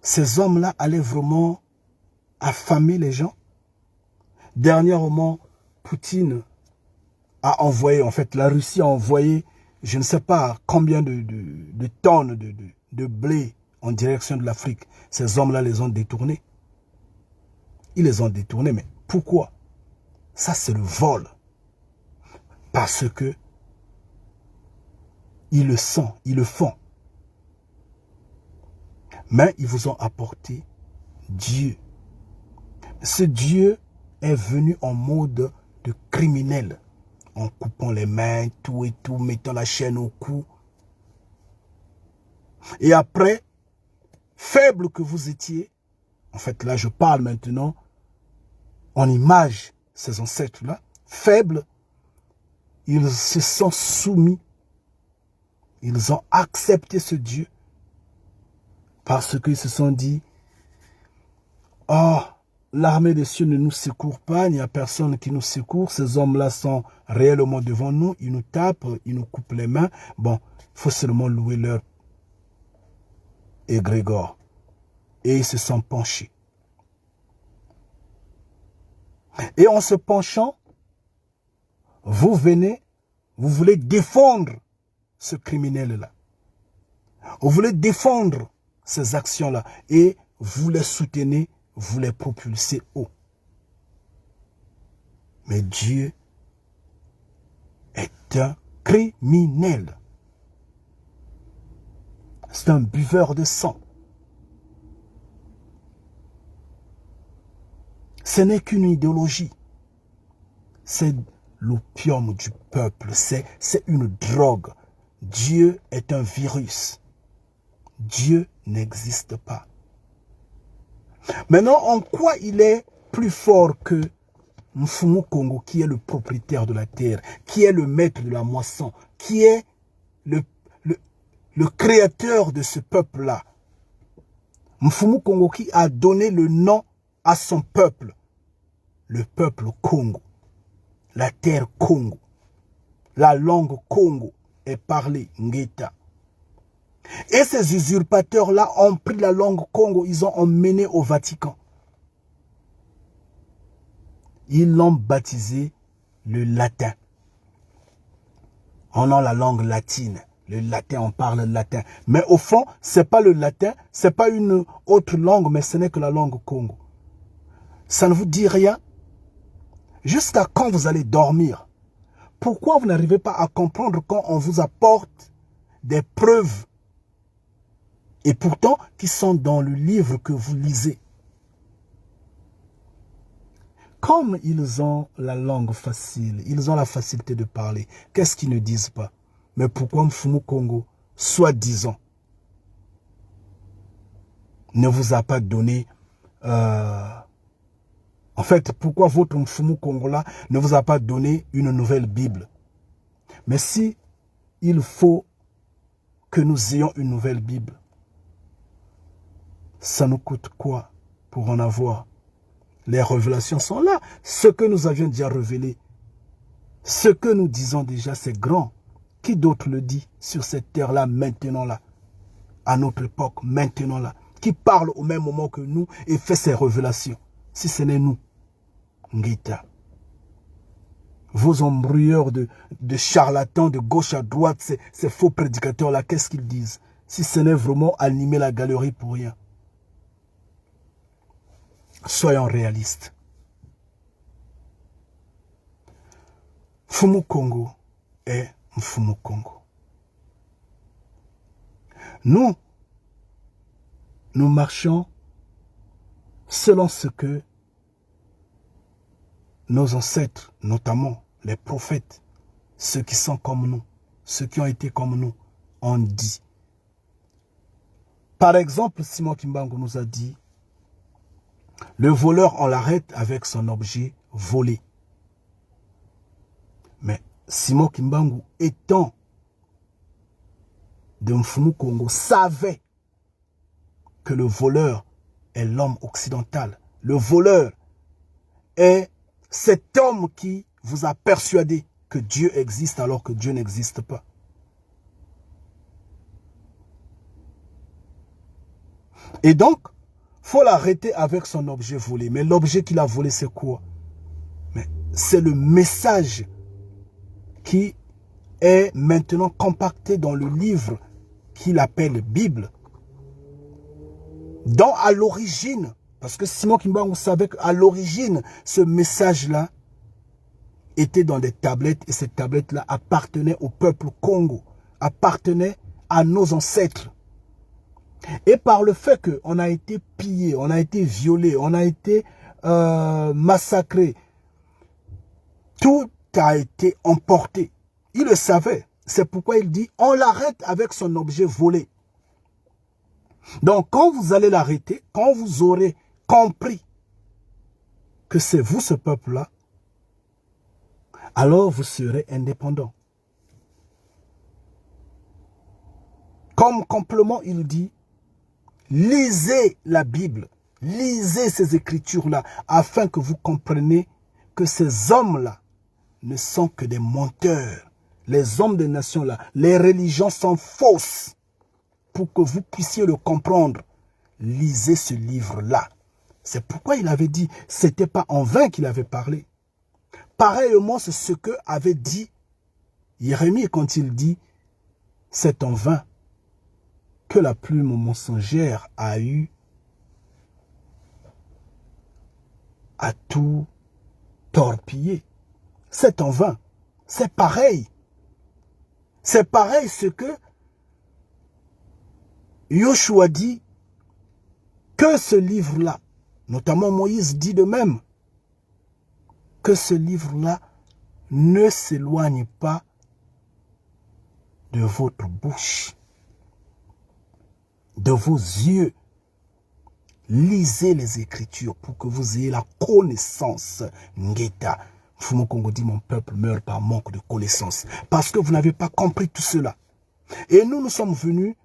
ces hommes-là allaient vraiment affamer les gens. Dernièrement, Poutine a envoyé, en fait, la Russie a envoyé, je ne sais pas combien de tonnes de blé en direction de l'Afrique. Ces hommes-là les ont détournés. Ils les ont détournés, mais pourquoi? Ça, c'est le vol. Parce que ils le sont, ils le font. Mais ils vous ont apporté Dieu. Ce Dieu est venu en mode de criminel, en coupant les mains, tout et tout, mettant la chaîne au cou. Et après, faible que vous étiez, en fait là je parle maintenant en image, ces ancêtres-là, faibles, ils se sont soumis Ils ont accepté ce Dieu parce qu'ils se sont dit, oh, l'armée des cieux ne nous secourt pas, il n'y a personne qui nous secourt, ces hommes-là sont réellement devant nous, ils nous tapent, ils nous coupent les mains. Bon, il faut seulement louer leur égrégore. Et ils se sont penchés. Et en se penchant, vous venez, vous voulez défendre ce criminel-là. Vous voulez défendre ces actions-là et vous les soutenez, vous les propulsez haut. Mais Dieu est un criminel. C'est un buveur de sang. Ce n'est qu'une idéologie. C'est l'opium du peuple. C'est une drogue. Dieu est un virus. Dieu n'existe pas. Maintenant, en quoi il est plus fort que Mfumu Kongo, qui est le propriétaire de la terre, qui est le maître de la moisson, qui est le créateur de ce peuple-là? Mfumu Kongo qui a donné le nom à son peuple, le peuple Congo, la terre Congo, la langue Congo est parlée, Ngeta. Et ces usurpateurs-là ont pris la langue Congo, ils ont emmené au Vatican. Ils l'ont baptisé le latin. On a la langue latine. Le latin, on parle latin. Mais au fond, ce n'est pas le latin, ce n'est pas une autre langue, mais ce n'est que la langue Congo. Ça ne vous dit rien? Jusqu'à quand vous allez dormir? Pourquoi vous n'arrivez pas à comprendre quand on vous apporte des preuves et pourtant qui sont dans le livre que vous lisez? Comme ils ont la langue facile, ils ont la facilité de parler, qu'est-ce qu'ils ne disent pas? Mais pourquoi Mfumu Kongo, soi-disant, ne vous a pas donné... En fait, pourquoi votre Mfumu Kongo-là ne vous a pas donné une nouvelle Bible? Mais si il faut que nous ayons une nouvelle Bible, ça nous coûte quoi pour en avoir? Les révélations sont là. Ce que nous avions déjà révélé, ce que nous disons déjà, c'est grand. Qui d'autre le dit sur cette terre-là, maintenant là, à notre époque, maintenant là, qui parle au même moment que nous et fait ses révélations, si ce n'est nous? Ngita. Vos embrouilleurs de charlatans de gauche à droite, ces faux prédicateurs-là, qu'est-ce qu'ils disent? Si ce n'est vraiment animer la galerie pour rien. Soyons réalistes. Mfumu Kongo est Mfumu Kongo. Nous marchons selon ce que nos ancêtres, notamment les prophètes, ceux qui sont comme nous, ceux qui ont été comme nous, ont dit. Par exemple, Simon Kimbangu nous a dit, le voleur, on l'arrête avec son objet volé. Mais Simon Kimbangu, étant de Mfumu Kongo, savait que le voleur est l'homme occidental. Le voleur est cet homme qui vous a persuadé que Dieu existe alors que Dieu n'existe pas. Et donc, il faut l'arrêter avec son objet volé. Mais l'objet qu'il a volé, c'est quoi? C'est le message qui est maintenant compacté dans le livre qu'il appelle Bible. Dont à l'origine, parce que Simon Kimbangu savait qu'à l'origine, ce message-là était dans des tablettes et ces tablettes-là appartenaient au peuple Congo, appartenaient à nos ancêtres. Et par le fait qu'on a été pillé, on a été violé, on a été massacré, tout a été emporté. Il le savait. C'est pourquoi il dit, on l'arrête avec son objet volé. Donc, quand vous allez l'arrêter, quand vous aurez compris que c'est vous ce peuple-là, alors vous serez indépendant. Comme complément, il dit, lisez la Bible, lisez ces écritures-là, afin que vous compreniez que ces hommes-là ne sont que des menteurs. Les hommes des nations-là, les religions sont fausses. Pour que vous puissiez le comprendre, lisez ce livre-là. C'est pourquoi il avait dit, ce n'était pas en vain qu'il avait parlé. Pareillement, c'est ce que avait dit Jérémie quand il dit, c'est en vain que la plume mensongère a eu à tout torpiller. C'est en vain. C'est pareil. C'est pareil ce que Yoshua dit, que ce livre-là, notamment Moïse dit de même, que ce livre-là ne s'éloigne pas de votre bouche, de vos yeux. Lisez les Écritures pour que vous ayez la connaissance. Ngeta. Mfumu Kongo dit, mon peuple meurt par manque de connaissance. Parce que vous n'avez pas compris tout cela. Et nous sommes venus,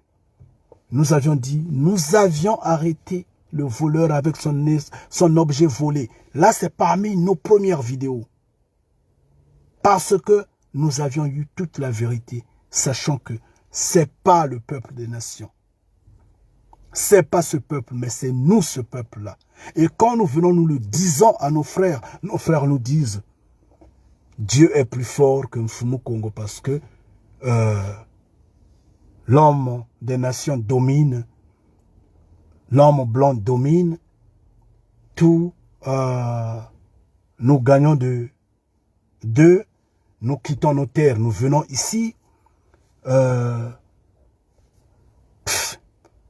nous avions dit, nous avions arrêté le voleur avec son objet volé. Là, c'est parmi nos premières vidéos. Parce que nous avions eu toute la vérité, sachant que c'est pas le peuple des nations. C'est pas ce peuple, mais c'est nous ce peuple-là. Et quand nous venons, nous le disons à nos frères nous disent, Dieu est plus fort que Mfumu Kongo parce que l'homme des nations domine, l'homme blanc domine, tout, nous gagnons d'eux, nous quittons nos terres, nous venons ici,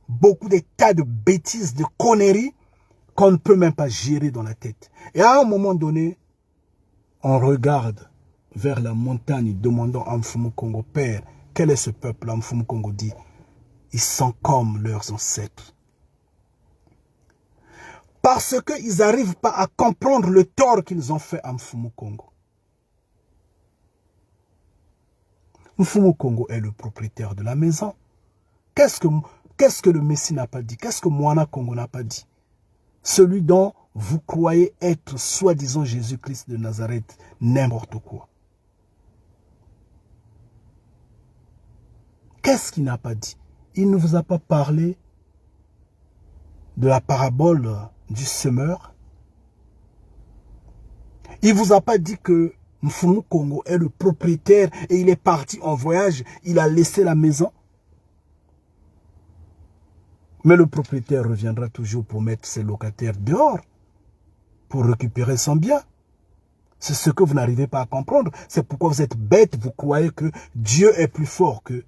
beaucoup de tas de bêtises, de conneries qu'on ne peut même pas gérer dans la tête. Et à un moment donné, on regarde vers la montagne demandant à Mfumu Kongo, Père, quel est ce peuple? Mfumu Kongo dit, ils sont comme leurs ancêtres. Parce qu'ils n'arrivent pas à comprendre le tort qu'ils ont fait à Mfumu Kongo. Mfumu Kongo est le propriétaire de la maison. Qu'est-ce que le Messie n'a pas dit? Qu'est-ce que Moana Kongo n'a pas dit? Celui dont vous croyez être soi-disant Jésus-Christ de Nazareth, n'importe quoi. Qu'est-ce qu'il n'a pas dit? Il ne vous a pas parlé de la parabole du semeur. Il ne vous a pas dit que Mfumu Kongo est le propriétaire et il est parti en voyage, il a laissé la maison. Mais le propriétaire reviendra toujours pour mettre ses locataires dehors, pour récupérer son bien. C'est ce que vous n'arrivez pas à comprendre. C'est pourquoi vous êtes bêtes, vous croyez que Dieu est plus fort que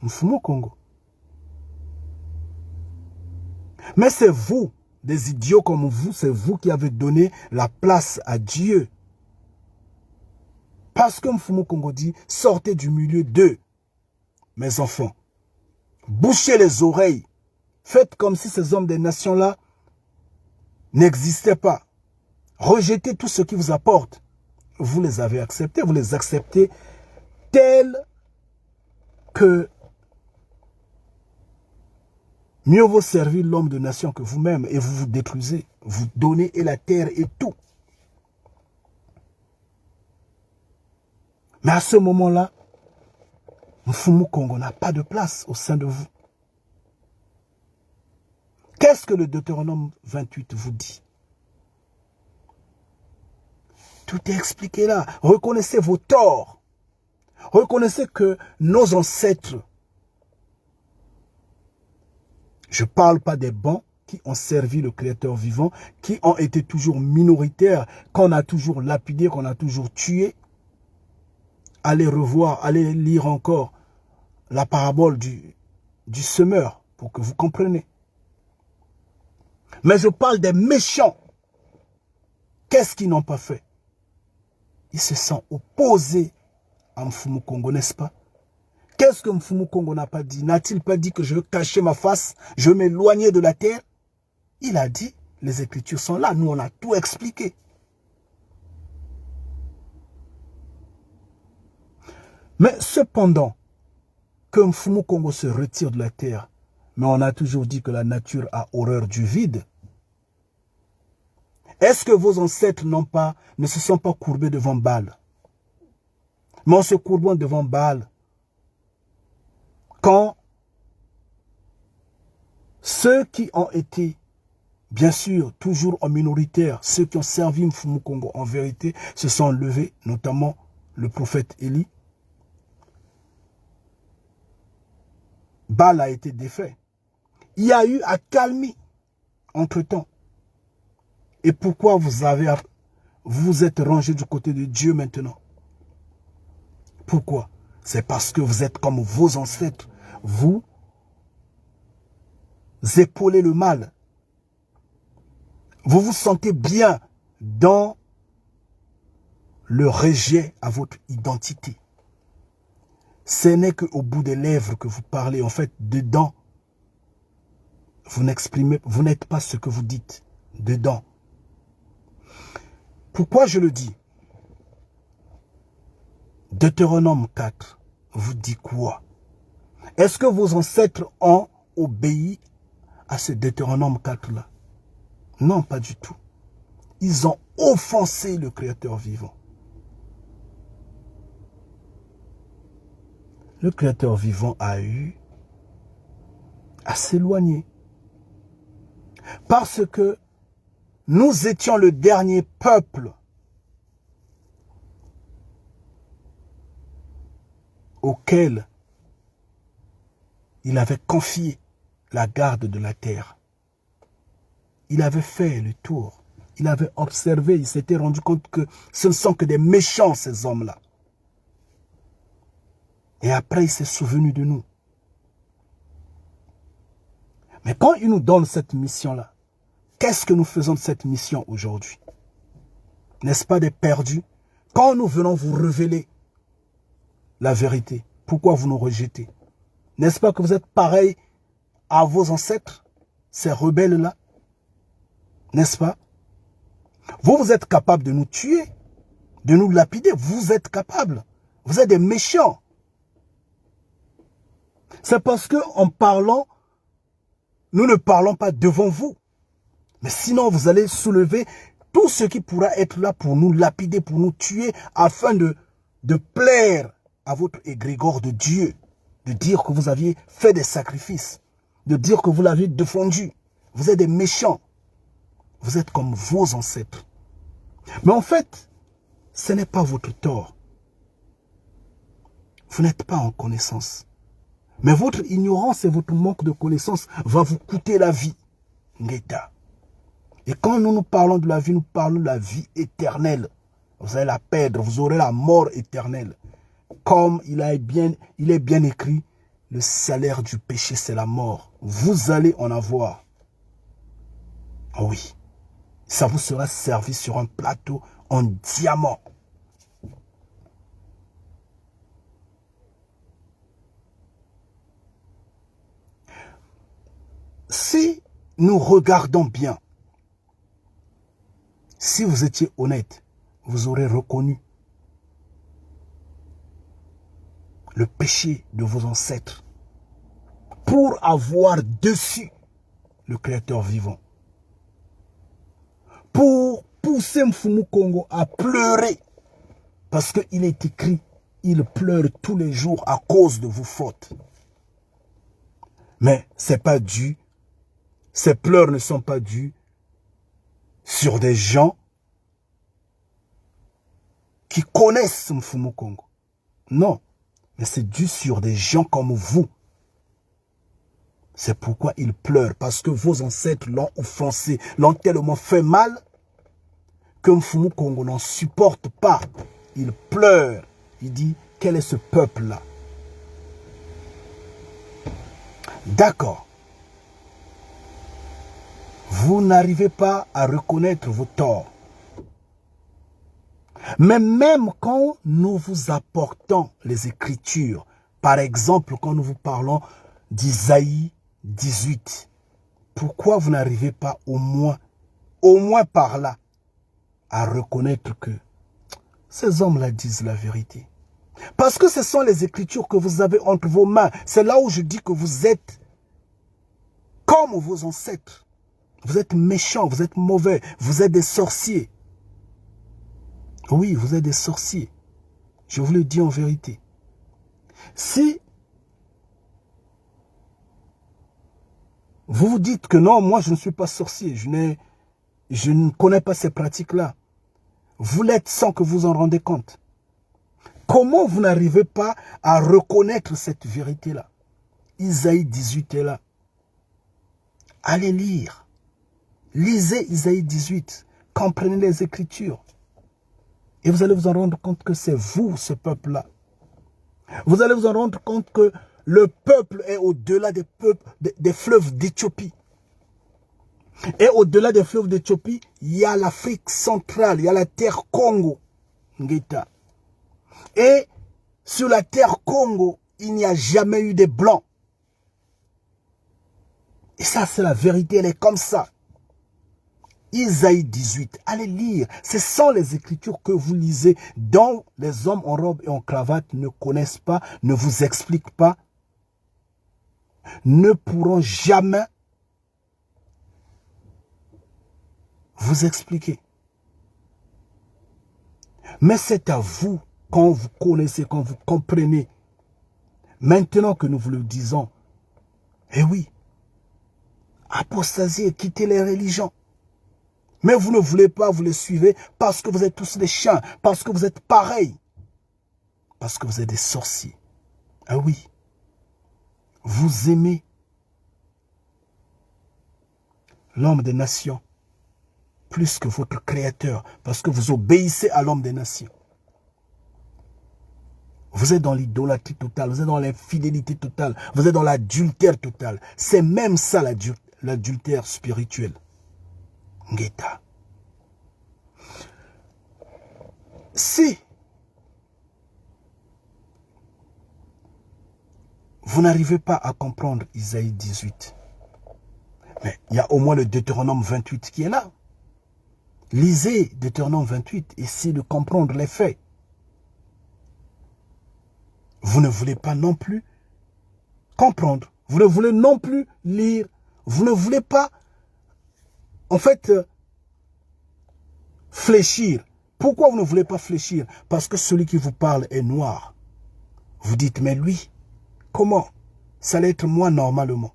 Mfumu Kongo. Mais c'est vous, des idiots comme vous, c'est vous qui avez donné la place à Dieu. Parce que Mfumu Kongo dit, sortez du milieu d'eux, mes enfants. Bouchez les oreilles. Faites comme si ces hommes des nations-là n'existaient pas. Rejetez tout ce qui vous apporte. Vous les avez acceptés, vous les acceptez tels que mieux vaut servir l'homme de nation que vous-même et vous vous détruisez. Vous donnez et la terre et tout. Mais à ce moment-là, Mfumu Kongo n'a pas de place au sein de vous. Qu'est-ce que le Deutéronome 28 vous dit? Tout est expliqué là. Reconnaissez vos torts. Reconnaissez que nos ancêtres, je ne parle pas des bons qui ont servi le Créateur vivant, qui ont été toujours minoritaires, qu'on a toujours lapidés, qu'on a toujours tués. Allez revoir, allez lire encore la parabole du semeur pour que vous compreniez. Mais je parle des méchants. Qu'est-ce qu'ils n'ont pas fait? Ils se sont opposés à Mfumu Kongo, n'est-ce pas? Qu'est-ce que Mfumu Kongo n'a pas dit? N'a-t-il pas dit que je veux cacher ma face, je veux m'éloigner de la terre? Il a dit, les Écritures sont là, nous on a tout expliqué. Mais cependant, que Mfumu Kongo se retire de la terre. Mais on a toujours dit que la nature a horreur du vide. Est-ce que vos ancêtres ne se sont pas courbés devant Baal? Mais en se courbant devant Baal, quand ceux qui ont été, bien sûr, toujours en minoritaire, ceux qui ont servi Mfumu Kongo en vérité, se sont levés, notamment le prophète Élie, Baal a été défait. Il y a eu accalmie entre-temps. Et pourquoi vous êtes rangé du côté de Dieu maintenant? Pourquoi? C'est parce que vous êtes comme vos ancêtres. Vous épaulez le mal. Vous vous sentez bien dans le rejet à votre identité. Ce n'est qu'au bout des lèvres que vous parlez. En fait, dedans, vous n'êtes pas ce que vous dites. Dedans. Pourquoi je le dis? Deutéronome 4 vous dit quoi? Est-ce que vos ancêtres ont obéi à ce Deutéronome 4-là? Non, pas du tout. Ils ont offensé le Créateur vivant. Le Créateur vivant a eu à s'éloigner. Parce que nous étions le dernier peuple auquel il avait confié la garde de la terre. Il avait fait le tour. Il avait observé, il s'était rendu compte que ce ne sont que des méchants, ces hommes-là. Et après, il s'est souvenu de nous. Mais quand il nous donne cette mission-là, qu'est-ce que nous faisons de cette mission aujourd'hui? N'est-ce pas des perdus? Quand nous venons vous révéler la vérité, pourquoi vous nous rejetez? N'est-ce pas que vous êtes pareil à vos ancêtres, ces rebelles-là? N'est-ce pas? Vous êtes capables de nous tuer, de nous lapider. Vous êtes capables. Vous êtes des méchants. C'est parce que en parlant, nous ne parlons pas devant vous. Mais sinon, vous allez soulever tout ce qui pourra être là pour nous lapider, pour nous tuer, afin de plaire à votre égrégore de Dieu. De dire que vous aviez fait des sacrifices. De dire que vous l'avez défendu. Vous êtes des méchants. Vous êtes comme vos ancêtres. Mais en fait, ce n'est pas votre tort. Vous n'êtes pas en connaissance. Mais votre ignorance et votre manque de connaissance va vous coûter la vie. Ngeta. Et quand nous parlons de la vie, nous parlons de la vie éternelle. Vous allez la perdre, vous aurez la mort éternelle. Comme il est bien écrit, le salaire du péché, c'est la mort. Vous allez en avoir. Ah oui. Ça vous sera servi sur un plateau en diamant. Si nous regardons bien, si vous étiez honnête, vous aurez reconnu le péché de vos ancêtres pour avoir dessus le Créateur vivant. Pour pousser Mfumu Kongo à pleurer. Parce qu'il est écrit, il pleure tous les jours à cause de vos fautes. Mais c'est pas dû. Ces pleurs ne sont pas dus sur des gens qui connaissent Mfumu Kongo. Non, mais c'est dû sur des gens comme vous. C'est pourquoi il pleure, parce que vos ancêtres l'ont offensé, l'ont tellement fait mal, que Mfumu Kongo n'en supporte pas. Il pleure. Il dit, quel est ce peuple-là? D'accord. Vous n'arrivez pas à reconnaître vos torts. Mais même quand nous vous apportons les Écritures, par exemple, quand nous vous parlons d'Isaïe 18, pourquoi vous n'arrivez pas au moins par là, à reconnaître que ces hommes-là disent la vérité? Parce que ce sont les Écritures que vous avez entre vos mains. C'est là où je dis que vous êtes comme vos ancêtres. Vous êtes méchants, vous êtes mauvais, vous êtes des sorciers. Oui, vous êtes des sorciers. Je vous le dis en vérité. Si vous vous dites que non, moi je ne suis pas sorcier, je ne connais pas ces pratiques-là, vous l'êtes sans que vous en rendez compte. Comment vous n'arrivez pas à reconnaître cette vérité-là? Isaïe 18 est là. Allez lire. Lisez Isaïe 18. Comprenez les Écritures. Et vous allez vous en rendre compte que c'est vous, ce peuple-là. Vous allez vous en rendre compte que le peuple est au-delà des fleuves d'Éthiopie. Et au-delà des fleuves d'Éthiopie, il y a l'Afrique centrale, il y a la terre Congo. Ngeta. Et sur la terre Congo, il n'y a jamais eu de blancs. Et ça, c'est la vérité, elle est comme ça. Isaïe 18, allez lire. Ce sont les Écritures que vous lisez, dont les hommes en robe et en cravate ne connaissent pas, ne vous expliquent pas, ne pourront jamais vous expliquer. Mais c'est à vous, quand vous connaissez, quand vous comprenez, maintenant que nous vous le disons, eh oui, apostasiez, quittez les religions. Mais vous ne voulez pas, vous les suivez parce que vous êtes tous des chiens, parce que vous êtes pareils, parce que vous êtes des sorciers. Ah oui, vous aimez l'homme des nations plus que votre créateur, parce que vous obéissez à l'homme des nations. Vous êtes dans l'idolâtrie totale, vous êtes dans l'infidélité totale, vous êtes dans l'adultère total. C'est même ça l'adultère spirituel. Ngeta. Si vous n'arrivez pas à comprendre Isaïe 18, mais il y a au moins le Deutéronome 28 qui est là. Lisez Deutéronome 28, essayez de comprendre les faits. Vous ne voulez pas non plus comprendre. Vous ne voulez non plus lire. Vous ne voulez pas, en fait, fléchir. Pourquoi vous ne voulez pas fléchir? Parce que celui qui vous parle est noir. Vous dites, mais lui, comment? Ça allait être moi normalement.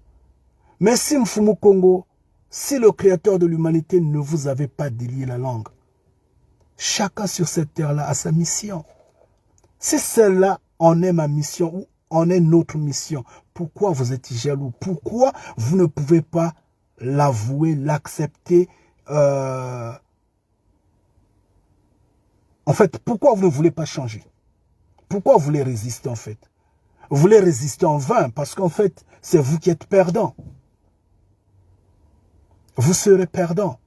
Mais si Mfumu Congo, si le créateur de l'humanité ne vous avait pas délié la langue, chacun sur cette terre-là a sa mission. Si celle-là en est ma mission ou en est notre mission, pourquoi vous êtes jaloux? Pourquoi vous ne pouvez pas l'avouer, l'accepter? En fait, pourquoi vous ne voulez pas changer? Pourquoi vous voulez résister en fait? Vous voulez résister en vain parce qu'en fait, c'est vous qui êtes perdant. Vous serez perdant.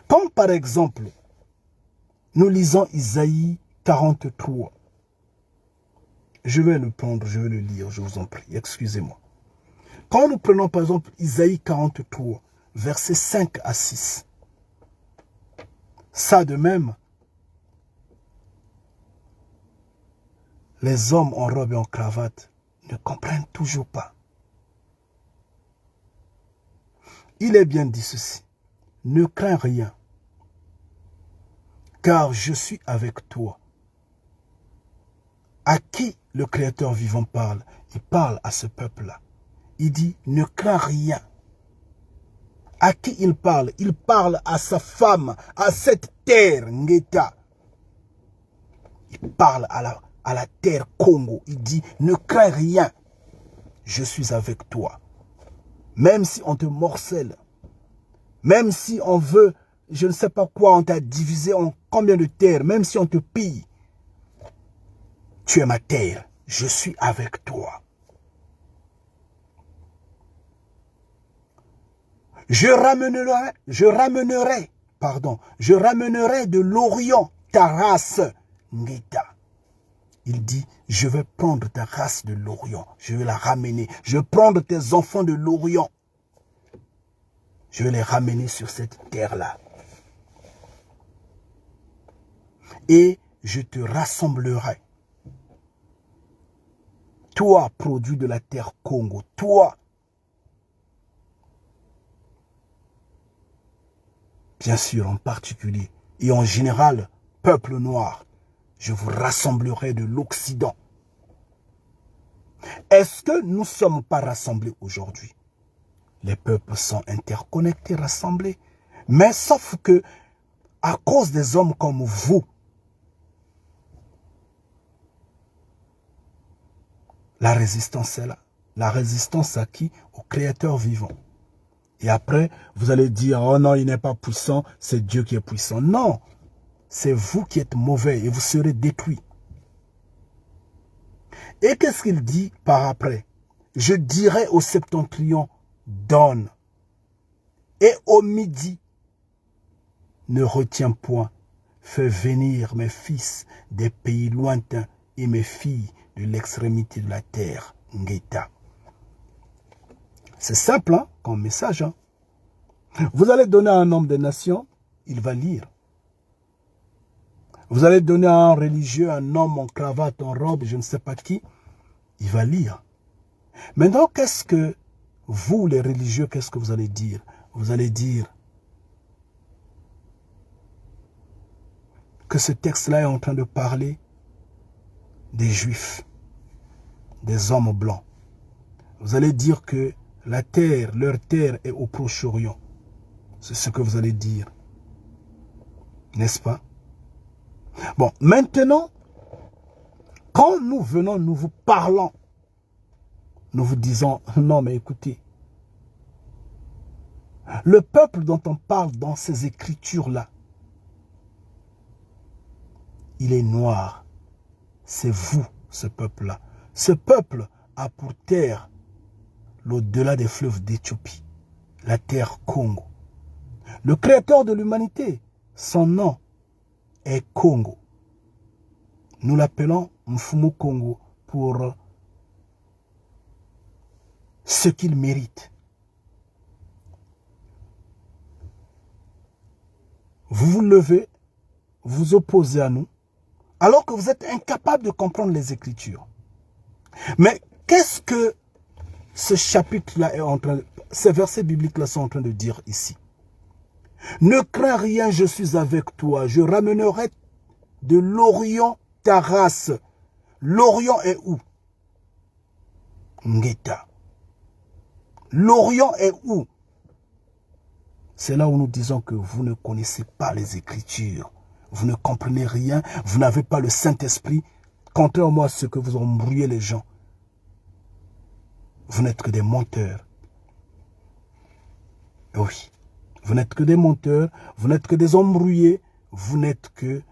Comme par exemple, nous lisons Isaïe 43. Je vais le prendre, je vais le lire, je vous en prie, excusez-moi. Quand nous prenons par exemple Isaïe 43, versets 5 à 6, ça de même, les hommes en robe et en cravate ne comprennent toujours pas. Il est bien dit ceci, ne crains rien, car je suis avec toi. À qui le Créateur vivant parle? Il parle à ce peuple-là. Il dit, ne crains rien. À qui il parle? Il parle à sa femme, à cette terre, Ngeta. Il parle à la terre Congo. Il dit, ne crains rien. Je suis avec toi. Même si on te morcelle, même si on veut, je ne sais pas quoi, on t'a divisé en combien de terres, même si on te pille, tu es ma terre, je suis avec toi. Je ramènerai de l'Orient ta race, Ngeta. Il dit, je vais prendre ta race de l'Orient, je vais la ramener. Je vais prendre tes enfants de l'Orient. Je vais les ramener sur cette terre-là. Et je te rassemblerai. Toi, produit de la terre Congo, toi, bien sûr, en particulier, et en général, peuple noir, je vous rassemblerai de l'Occident. Est-ce que nous ne sommes pas rassemblés aujourd'hui? Les peuples sont interconnectés, rassemblés. Mais sauf que, à cause des hommes comme vous, la résistance est là. La résistance à qui? Au Créateur vivant. Et après, vous allez dire, oh non, il n'est pas puissant, c'est Dieu qui est puissant. Non, c'est vous qui êtes mauvais et vous serez détruits. Et qu'est-ce qu'il dit par après? Je dirai au septentrion, donne. Et au midi, ne retiens point. Fais venir mes fils des pays lointains et mes filles de l'extrémité de la terre. Ngeta. C'est simple, hein, comme message. Hein. Vous allez donner à un homme des nations, il va lire. Vous allez donner à un religieux, un homme en cravate, en robe, je ne sais pas qui, il va lire. Maintenant, qu'est-ce que vous, les religieux, qu'est-ce que vous allez dire? Vous allez dire que ce texte-là est en train de parler des Juifs, des hommes blancs. Vous allez dire que la terre, leur terre est au Proche-Orient. C'est ce que vous allez dire. N'est-ce pas? Bon, maintenant, quand nous venons, nous vous parlons, nous vous disons, non mais écoutez, le peuple dont on parle dans ces écritures-là, il est noir. C'est vous, ce peuple-là. Ce peuple a pour terre l'au-delà des fleuves d'Éthiopie, la terre Congo. Le créateur de l'humanité, son nom est Congo. Nous l'appelons Mfumu Congo pour ce qu'il mérite. Vous vous levez, vous opposez à nous, alors que vous êtes incapable de comprendre les Écritures. Mais qu'est-ce que ce chapitre-là est en train de... Ces versets bibliques-là sont en train de dire ici. Ne crains rien, je suis avec toi. Je ramènerai de l'Orient ta race. L'Orient est où? Ngeta. L'Orient est où? C'est là où nous disons que vous ne connaissez pas les Écritures. Vous ne comprenez rien. Vous n'avez pas le Saint-Esprit. Contrairement à ce que vous embrouillez les gens. Vous n'êtes que des menteurs. Oui. Vous n'êtes que des menteurs. Vous n'êtes que des embrouillés. Vous n'êtes que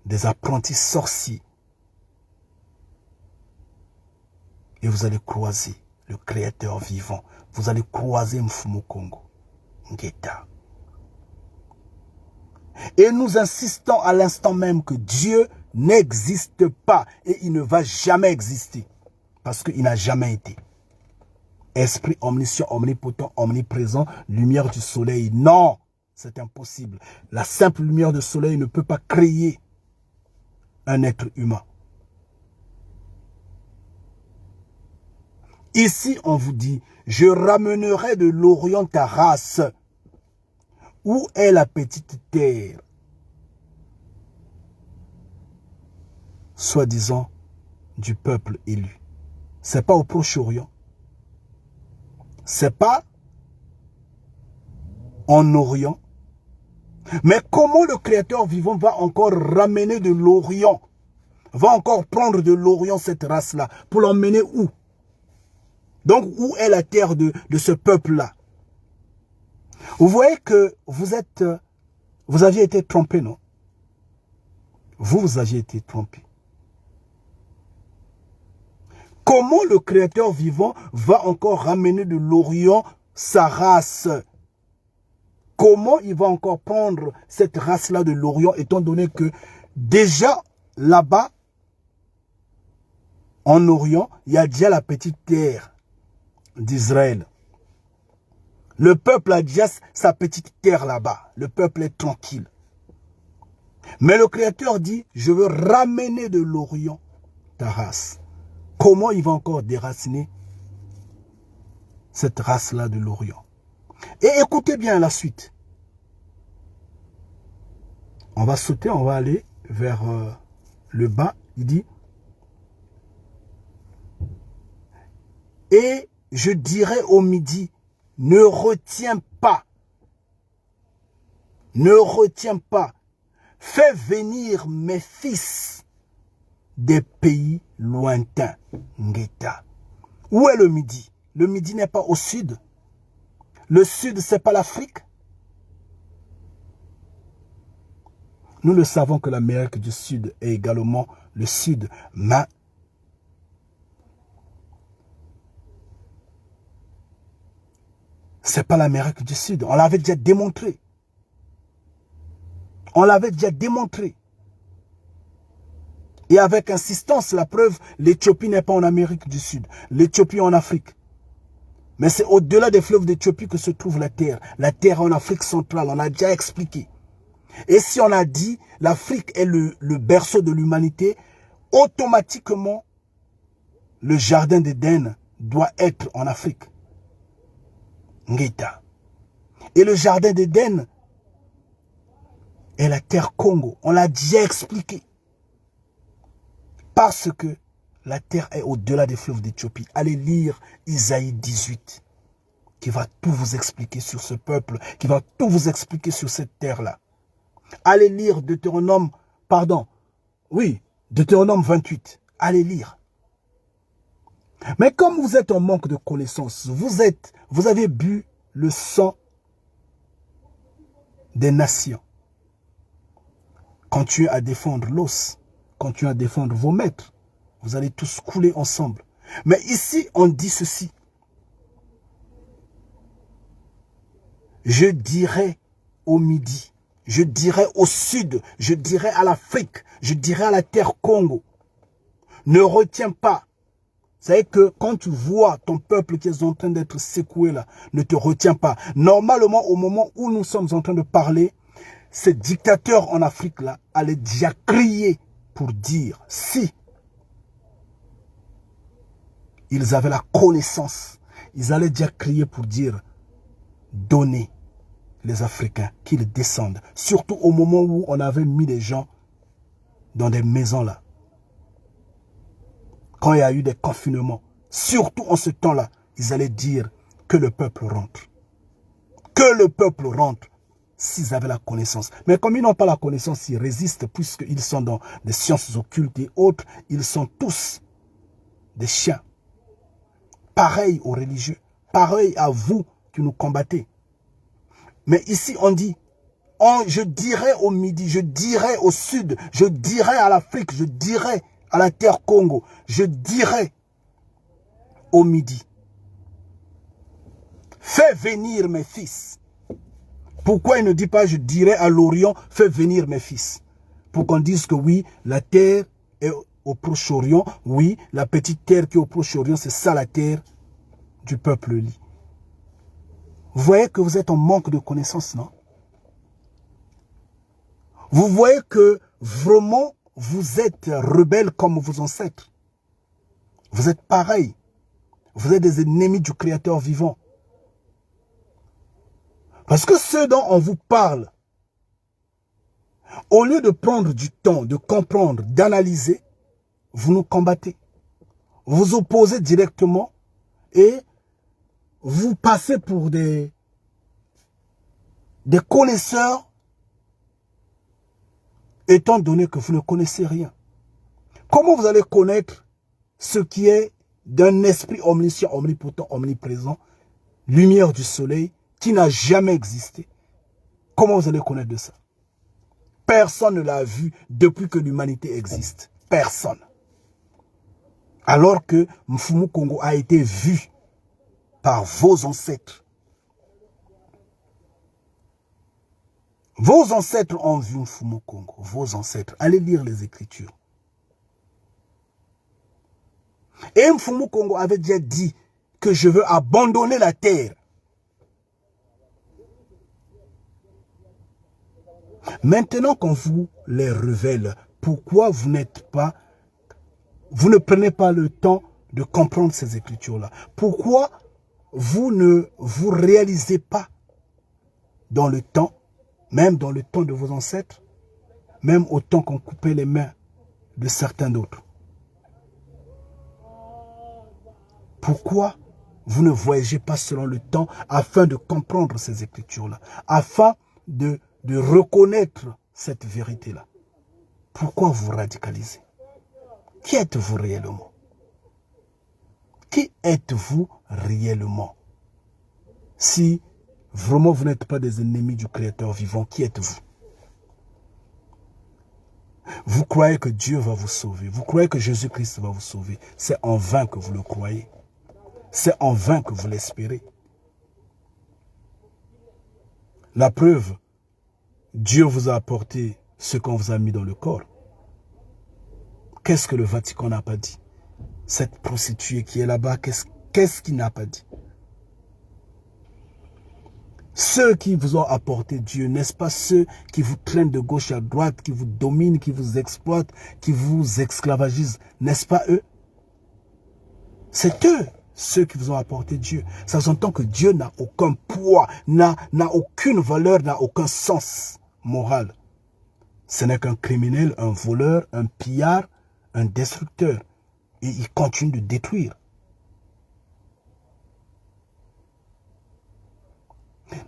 des apprentis sorciers. Et vous allez croiser le Créateur vivant. Vous allez croiser Mfumu Congo. Ngeta. Et nous insistons à l'instant même que Dieu n'existe pas et il ne va jamais exister. Parce qu'il n'a jamais été. Esprit omniscient, omnipotent, omniprésent, lumière du soleil. Non, c'est impossible. La simple lumière du soleil ne peut pas créer un être humain. Ici, on vous dit, je ramènerai de l'Orient ta race. Où est la petite terre? Soi-disant du peuple élu. C'est pas au Proche-Orient. C'est pas en Orient. Mais comment le Créateur vivant va encore ramener de l'Orient? Va encore prendre de l'Orient cette race-là pour l'emmener où? Donc, où est la terre de ce peuple-là? Vous voyez que vous aviez été trompé, non? Vous aviez été trompé. Comment le Créateur vivant va encore ramener de l'Orient sa race? Comment il va encore prendre cette race-là de l'Orient, étant donné que déjà là-bas, en Orient, il y a déjà la petite terre d'Israël. Le peuple a déjà sa petite terre là-bas. Le peuple est tranquille. Mais le Créateur dit, je veux ramener de l'Orient ta race. Comment il va encore déraciner cette race-là de l'Orient? Et écoutez bien la suite. On va sauter, on va aller vers le bas. Il dit, et je dirai au midi, ne retiens pas, fais venir mes fils des pays lointains. Ngeta. Où est le midi? Le midi n'est pas au sud. Le sud, c'est pas l'Afrique. Nous le savons que l'Amérique du Sud est également le sud. Mais c'est pas l'Amérique du Sud. On l'avait déjà démontré. On l'avait déjà démontré. Et avec insistance, la preuve, l'Éthiopie n'est pas en Amérique du Sud. L'Éthiopie est en Afrique. Mais c'est au-delà des fleuves d'Éthiopie que se trouve la terre. La terre en Afrique centrale, on a déjà expliqué. Et si on a dit l'Afrique est le berceau de l'humanité, automatiquement, le jardin d'Éden doit être en Afrique. Ngeta. Et le jardin d'Éden est la terre Congo. On l'a déjà expliqué. Parce que la terre est au-delà des fleuves d'Éthiopie. Allez lire Isaïe 18, qui va tout vous expliquer sur ce peuple, qui va tout vous expliquer sur cette terre-là. Allez lire Deutéronome 28. Allez lire. Mais comme vous êtes en manque de connaissances, vous avez bu le sang des nations. Continuez à défendre l'os, continuez à défendre vos maîtres. Vous allez tous couler ensemble. Mais ici, on dit ceci. Je dirai au midi, je dirai au sud, je dirai à l'Afrique, je dirai à la terre Congo. Ne retiens pas. Vous savez que quand tu vois ton peuple qui est en train d'être secoué là, ne te retiens pas. Normalement, au moment où nous sommes en train de parler, ces dictateurs en Afrique là allaient déjà crier pour dire si ils avaient la connaissance, ils allaient déjà crier pour dire donnez les Africains, qu'ils descendent. Surtout au moment où on avait mis des gens dans des maisons là. Quand il y a eu des confinements, surtout en ce temps-là, ils allaient dire que le peuple rentre. Que le peuple rentre s'ils avaient la connaissance. Mais comme ils n'ont pas la connaissance, ils résistent puisqu'ils sont dans des sciences occultes et autres. Ils sont tous des chiens. Pareil aux religieux. Pareil à vous qui nous combattez. Mais ici, on dit, je dirai au midi, je dirai au sud, je dirai à l'Afrique, je dirai à la terre Congo, je dirai au midi. Fais venir mes fils. Pourquoi il ne dit pas, je dirai à l'Orient, fais venir mes fils? Pour qu'on dise que oui, la terre est au Proche-Orient. Oui, la petite terre qui est au Proche-Orient, c'est ça la terre du peuple Li. Vous voyez que vous êtes en manque de connaissances, non? Vous voyez que vraiment, vous êtes rebelles comme vos ancêtres. Vous êtes pareils. Vous êtes des ennemis du Créateur vivant. Parce que ce dont on vous parle, au lieu de prendre du temps, de comprendre, d'analyser, vous nous combattez. Vous vous opposez directement et vous passez pour des connaisseurs, étant donné que vous ne connaissez rien. Comment vous allez connaître ce qui est d'un esprit omniscient, omnipotent, omniprésent, lumière du soleil, qui n'a jamais existé? Comment vous allez connaître de ça? Personne ne l'a vu depuis que l'humanité existe. Personne. Alors que Mfumu Congo a été vu par vos ancêtres. Vos ancêtres ont vu Mfumu Congo. Vos ancêtres. Allez lire les Écritures. Et Mfumu Congo avait déjà dit que je veux abandonner la terre. Maintenant qu'on vous les révèle, pourquoi vous ne prenez pas le temps de comprendre ces Écritures-là? Pourquoi vous ne vous réalisez pas dans le temps, même dans le temps de vos ancêtres, même au temps qu'on coupait les mains de certains d'autres? Pourquoi vous ne voyagez pas selon le temps afin de comprendre ces Écritures-là, afin de reconnaître cette vérité-là? Pourquoi vous radicalisez? Qui êtes-vous réellement? Qui êtes-vous réellement? Si vraiment vous n'êtes pas des ennemis du Créateur vivant, qui êtes-vous? Vous croyez que Dieu va vous sauver. Vous croyez que Jésus-Christ va vous sauver. C'est en vain que vous le croyez. C'est en vain que vous l'espérez. La preuve, Dieu vous a apporté ce qu'on vous a mis dans le corps. Qu'est-ce que le Vatican n'a pas dit? Cette prostituée qui est là-bas, qu'est-ce qu'il n'a pas dit? Ceux qui vous ont apporté Dieu, n'est-ce pas ceux qui vous traînent de gauche à droite, qui vous dominent, qui vous exploitent, qui vous esclavagisent, n'est-ce pas eux? C'est eux, ceux qui vous ont apporté Dieu. Ça s'entend que Dieu n'a aucun poids, n'a aucune valeur, n'a aucun sens moral. Ce n'est qu'un criminel, un voleur, un pillard, un destructeur. Et il continue de détruire.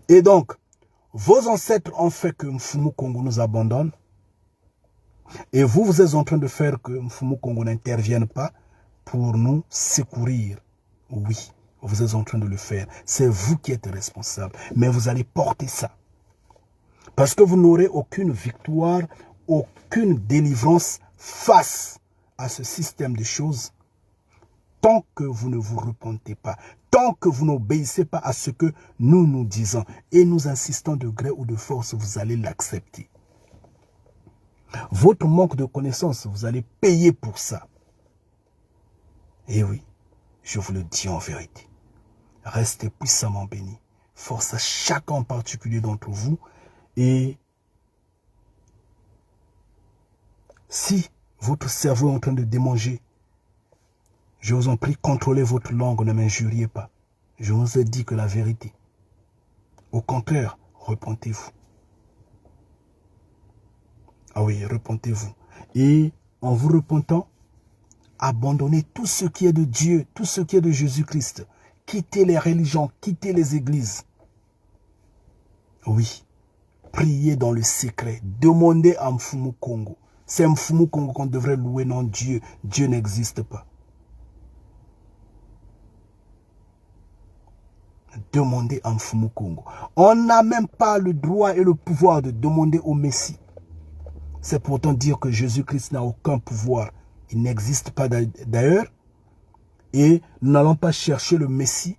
Et donc, vos ancêtres ont fait que Mfumu Kongo nous abandonne. Et vous êtes en train de faire que Mfumu Kongo n'intervienne pas pour nous secourir. Oui, vous êtes en train de le faire. C'est vous qui êtes responsable. Mais vous allez porter ça. Parce que vous n'aurez aucune victoire, aucune délivrance face à ce système de choses tant que vous ne vous repentez pas, tant que vous n'obéissez pas à ce que nous nous disons et nous insistons de gré ou de force, vous allez l'accepter. Votre manque de connaissance, vous allez payer pour ça. Et oui, je vous le dis en vérité. Restez puissamment bénis. Force à chacun en particulier d'entre vous. Et si votre cerveau est en train de démanger, je vous en prie, contrôlez votre langue, ne m'injuriez pas. Je vous ai dit que la vérité. Au contraire, repentez-vous. Ah oui, repentez-vous. Et en vous repentant, abandonnez tout ce qui est de Dieu, tout ce qui est de Jésus-Christ. Quittez les religions, quittez les églises. Oui, priez dans le secret. Demandez à Mfumu Kongo. C'est Mfumu Kongo qu'on devrait louer, non Dieu. Dieu n'existe pas. Demandez à Mfumu Kongo. On n'a même pas le droit et le pouvoir de demander au Messie. C'est pourtant dire que Jésus-Christ n'a aucun pouvoir. Il n'existe pas d'ailleurs. Et nous n'allons pas chercher le Messie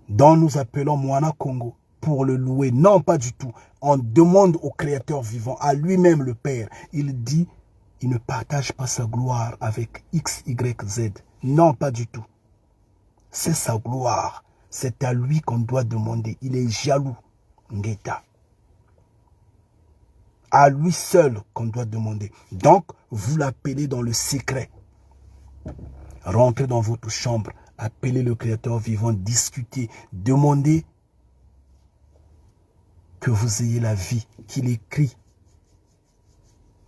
dont nous appelons Mwana Kongo pour le louer. Non, pas du tout. On demande au Créateur vivant, à lui-même le Père. Il dit, il ne partage pas sa gloire avec X, Y, Z. Non, pas du tout. C'est sa gloire. C'est à lui qu'on doit demander. Il est jaloux. Ngeta. À lui seul qu'on doit demander. Donc, vous l'appelez dans le secret. Rentrez dans votre chambre. Appelez le Créateur vivant. Discutez. Demandez que vous ayez la vie. Qu'il écrit.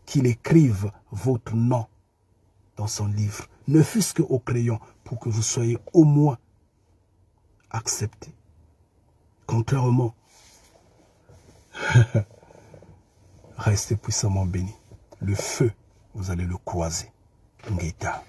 Qu'il écrive votre nom dans son livre. Ne fût-ce qu'au crayon. Pour que vous soyez au moins accepté. Contrairement, restez puissamment bénis. Le feu, vous allez le croiser. Ngeta.